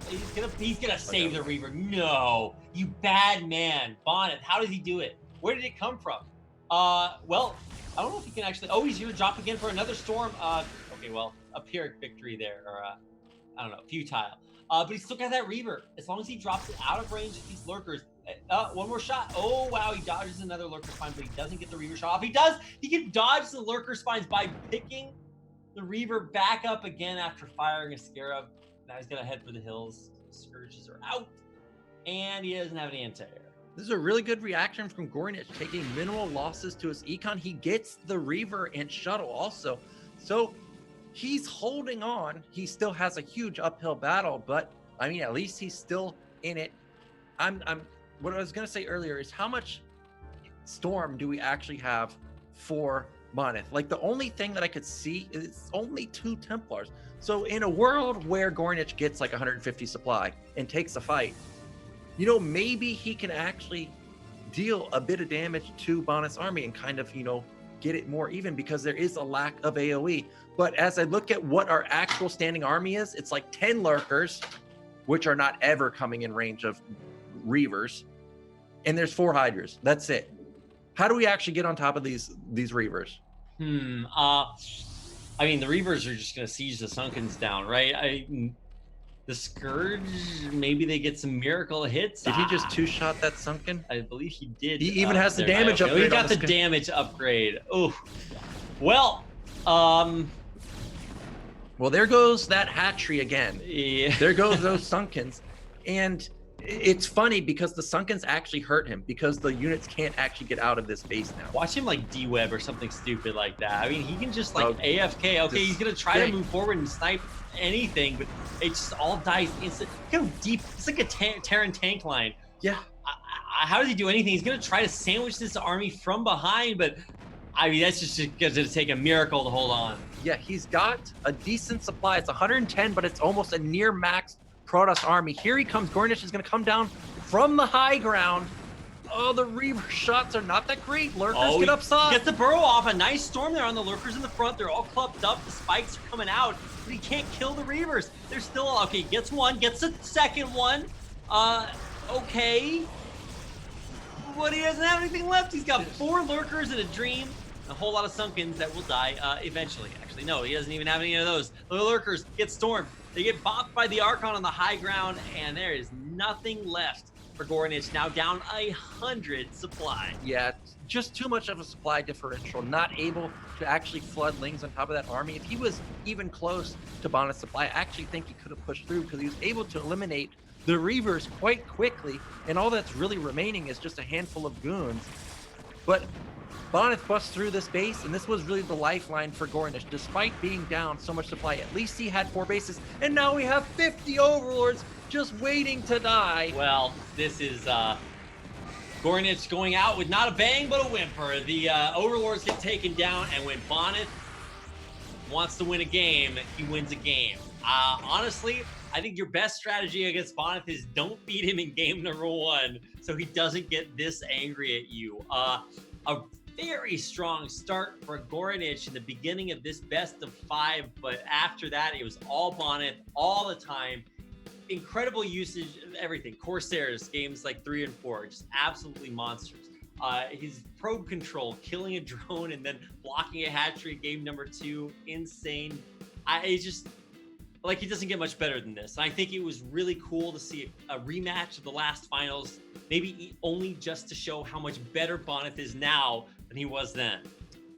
He's gonna save the Reaver. No, you bad man. Bonyth, how did he do it? Where did it come from? Well, I don't know if he can actually. Oh, he's gonna drop again for another storm. Okay, well, a Pyrrhic victory there, or I don't know, futile. But he's still got that Reaver. As long as he drops it out of range of these lurkers. One more shot. Oh, wow, he dodges another lurker spine, but he doesn't get the Reaver shot off. He does. He can dodge the lurker spines by picking the Reaver back up again after firing a Scarab. Now he's gonna head for the hills. Scourges are out, and he doesn't have any anti-air. This is a really good reaction from g0rynich, taking minimal losses to his econ. He gets the Reaver and shuttle also, so he's holding on. He still has a huge uphill battle, but I mean, at least he's still in it. What I was gonna say earlier is how much storm do we actually have for Bonyth? Like, the only thing that I could see is only 2 Templars. So in a world where g0rynich gets like 150 supply and takes a fight, you know, maybe he can actually deal a bit of damage to Bonyth's army and kind of, you know, get it more even, because there is a lack of AoE. But as I look at what our actual standing army is, it's like 10 lurkers, which are not ever coming in range of Reavers, and there's 4 Hydras. That's it. How do we actually get on top of these Reavers? I mean, the Reavers are just going to siege the Sunkens down, right? The Scourge, maybe they get some miracle hits. Did he just 2-shot that Sunken? I believe he did. He even has the damage upgrade. Oh, he got the damage upgrade. Oh, well, well, there goes that hatchery again. Yeah. There goes those Sunkens. And it's funny because the Sunkens actually hurt him because the units can't actually get out of this base now. Watch him like D-web or something stupid like that. I mean, he can just like AFK. Okay, he's going to try to move forward and snipe anything, but it just all dies instant. Look how deep. It's like a Terran tank line. Yeah. How does he do anything? He's going to try to sandwich this army from behind, but I mean, that's just going to take a miracle to hold on. Yeah, he's got a decent supply. It's 110, but it's almost a near max Protoss army. Here he comes. g0rynich is going to come down from the high ground. Oh, the Reaver shots are not that great. Lurkers get upside. Gets the burrow off. A nice storm there on the lurkers in the front. They're all clubbed up. The spikes are coming out, but he can't kill the Reavers. They're still okay. Gets one. Gets a second one. Okay. But he doesn't have anything left. He's got 4 lurkers and a dream. A whole lot of Sunkens that will die eventually. Actually, no, he doesn't even have any of those. The lurkers get stormed. They get bopped by the Archon on the high ground, and there is nothing left for for G0rynich, now down 100 supply. Yeah, just too much of a supply differential, not able to actually flood Lings on top of that army. If he was even close to Bonyth's supply, I actually think he could have pushed through because he was able to eliminate the Reavers quite quickly, and all that's really remaining is just a handful of goons. But Bonyth busts through this base, and this was really the lifeline for G0rynich. Despite being down so much supply, at least he had 4 bases, and now we have 50 Overlords just waiting to die. Well, this is G0rynich going out with not a bang but a whimper. The Overlords get taken down, and when Bonyth wants to win a game, he wins a game. Honestly, I think your best strategy against Bonyth is don't beat him in game number 1 so he doesn't get this angry at you. A very strong start for G0rynich in the beginning of this best of 5, but after that, it was all Bonyth all the time. Incredible usage of everything. Corsairs, games like 3 and 4, just absolutely monsters. His probe control, killing a drone and then blocking a hatchery game number 2, insane. It's just like he doesn't get much better than this. And I think it was really cool to see a rematch of the last finals, maybe only just to show how much better Bonyth is now than he was then.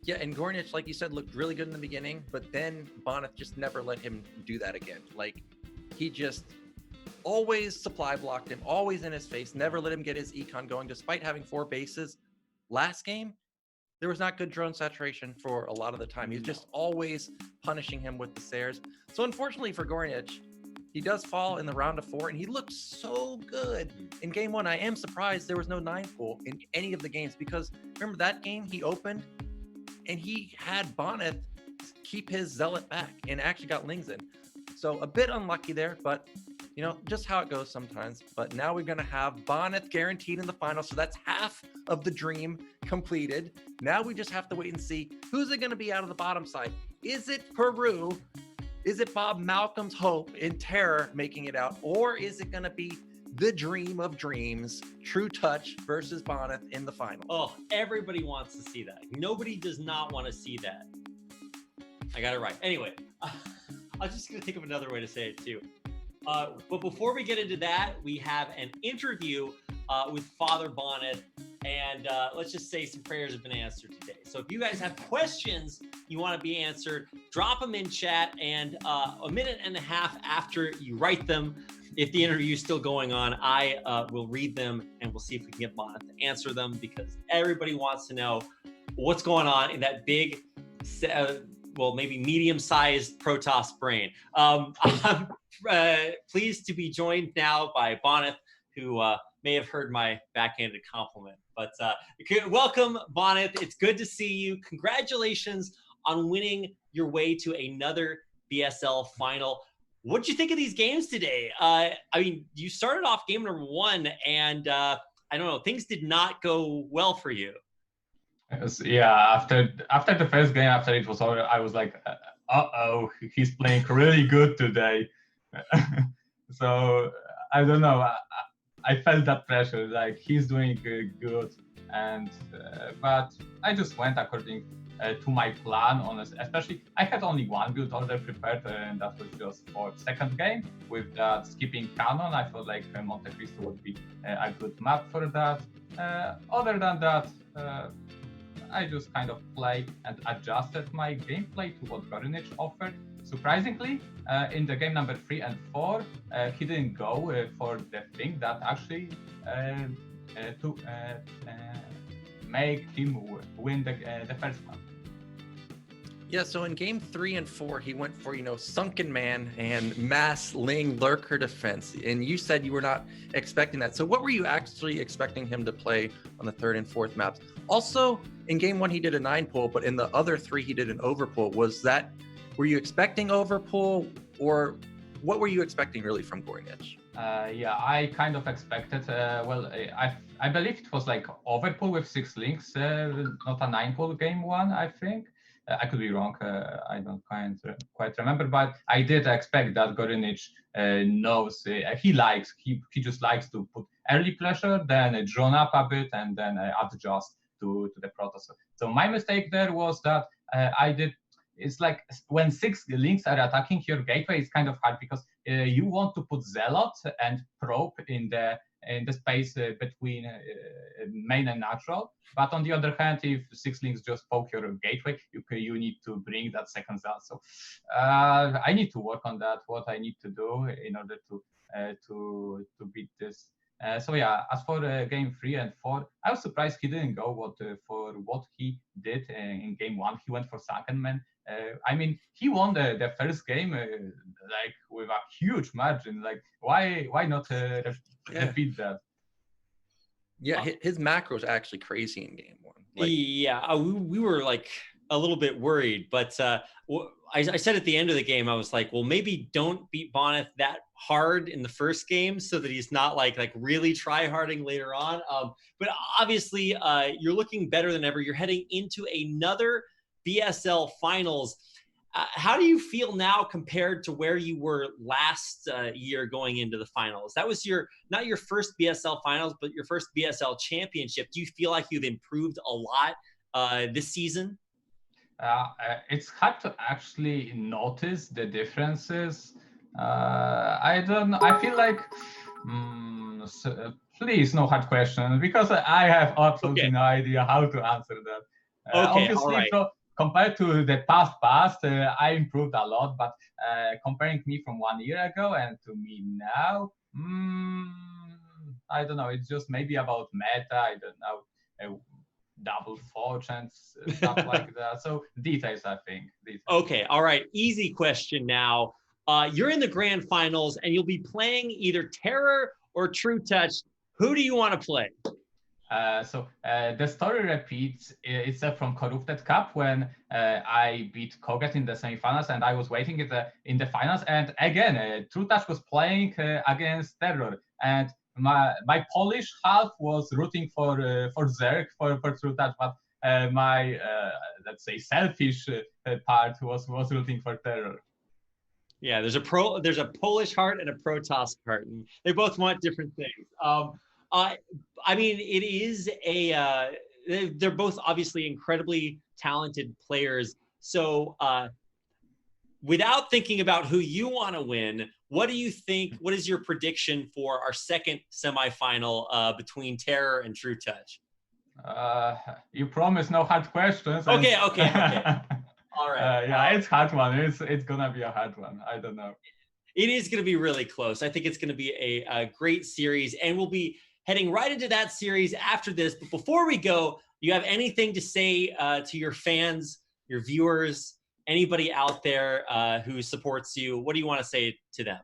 Yeah, and G0rynich, like you said, looked really good in the beginning, but then Bonyth just never let him do that again. Like, he just always supply blocked him, always in his face, never let him get his econ going, despite having 4 bases. Last game, there was not good drone saturation for a lot of the time. He was just always punishing him with the Sayers. So unfortunately for G0rynich, he does fall in the round of 4, and he looked so good in game 1. I am surprised there was no 9 pool in any of the games, because remember that game he opened and he had Bonyth keep his Zealot back and actually got Lings in. So a bit unlucky there, but you know, just how it goes sometimes. But now we're going to have Bonyth guaranteed in the final. So that's half of the dream completed. Now we just have to wait and see who's it going to be out of the bottom side. Is it Peru? Is it Bob Malcolm's Hope in Terror making it out? Or is it going to be the dream of dreams, True Touch versus Bonyth in the final? Oh, everybody wants to see that. Nobody does not want to see that. I got it right. Anyway, I'm just going to think of another way to say it too. But before we get into that, we have an interview with Father Bonyth, and let's just say some prayers have been answered today. So if you guys have questions you want to be answered, drop them in chat, and a minute and a half after you write them, if the interview is still going on, I will read them, and we'll see if we can get Bonyth to answer them, because everybody wants to know what's going on in that big, well, maybe medium-sized Protoss brain. I'm pleased to be joined now by Bonyth, who may have heard my backhanded compliment. But welcome, Bonyth. It's good to see you. Congratulations on winning your way to another BSL final. What did you think of these games today? I mean, you started off game number 1, and I don't know, things did not go well for you. Yeah, after the first game, after it was over, I was like, uh-oh, he's playing really good today. So I don't know. I felt that pressure, like he's doing good, and but I just went according to my plan. Honestly, especially I had only one build order prepared, and that was just for second game with that skipping cannon. I felt like Monte Cristo would be a good map for that. Other than that, I just kind of played and adjusted my gameplay to what G0rynich offered. Surprisingly, in the game number 3 and 4, he didn't go for the thing that actually to make him win the first one. Yeah, so in game 3 and 4, he went for, Sunken Man and Mass Ling Lurker Defense. And you said you were not expecting that. So what were you actually expecting him to play on the 3rd and 4th maps? Also, in game 1, he did a 9 pull, but in the other 3, he did an overpull. Were you expecting overpull, or what were you expecting really from G0rynich? Yeah, I kind of expected, I believe it was like overpull with 6 links, not a 9 pull game 1, I think. I could be wrong, I don't quite remember, but I did expect that G0rynich knows, he just likes to put early pressure, then drone up a bit, and then adjust to the Protoss. So my mistake there was that it's like when 6 links are attacking your gateway, it's kind of hard because you want to put Zealot and Probe in the in the space between main and natural. But on the other hand, if 6-links just poke your gateway, you need to bring that second zone. So I need to work on that. What I need to do in order to beat this. So yeah, as for game 3 and 4, I was surprised he didn't go for what he did in game 1. He went for Sunken Man. I mean, he won the first game like with a huge margin. Like, why not repeat that? Yeah, his macro is actually crazy in game 1. Like, yeah, we were like a little bit worried, but I said at the end of the game, I was like, well, maybe don't beat Bonyth that hard in the first game so that he's not like really try-harding later on. But obviously, you're looking better than ever. You're heading into another BSL finals. How do you feel now compared to where you were last year going into the finals? That was not your first BSL finals, but your first BSL championship. Do you feel like you've improved a lot this season? It's hard to actually notice the differences. I don't know. I feel like, please, no hard questions, because I have absolutely no idea how to answer that. Obviously, compared to the past, I improved a lot, but comparing me from 1 year ago and to me now, I don't know. It's just maybe about meta. I don't know. Double forge and stuff like that. So details, I think. Okay, all right. Easy question now. You're in the grand finals and you'll be playing either Terror or True Touch. Who do you want to play? So the story repeats itself from Corrupted Cup when I beat Koget in the semifinals and I was waiting in the finals. And again, True Touch was playing against Terror. And my Polish half was rooting for Zerg for True Touch, but my let's say selfish part was rooting for Terror. Yeah, there's a Polish heart and a Protoss heart, and they both want different things. I mean, it is they're both obviously incredibly talented players. So without thinking about who you want to win, what do you think? What is your prediction for our second semifinal between Terror and True Touch? You promise no hard questions. Okay. All right. Yeah, it's hard one. It's gonna be a hard one. I don't know. It is going to be really close. I think it's going to be a great series, and we'll be heading right into that series after this. But before we go, do you have anything to say to your fans, your viewers, anybody out there who supports you? What do you want to say to them?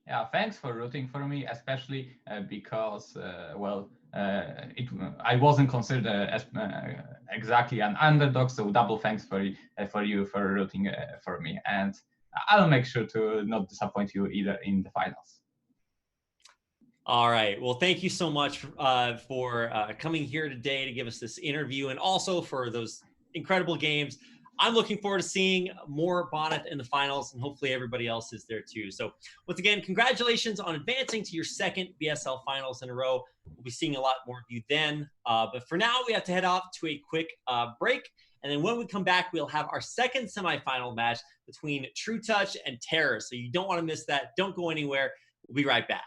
Yeah, thanks for rooting for me, especially because, I wasn't considered as exactly an underdog. So double thanks for you for rooting for me, and I'll make sure to not disappoint you either in the finals. All right. Well, thank you so much for coming here today to give us this interview and also for those incredible games. I'm looking forward to seeing more Bonyth in the finals, and hopefully everybody else is there too. So once again, congratulations on advancing to your second BSL finals in a row. We'll be seeing a lot more of you then. But for now, we have to head off to a quick break. And then when we come back, we'll have our second semifinal match between True Touch and Terror. So you don't want to miss that. Don't go anywhere. We'll be right back.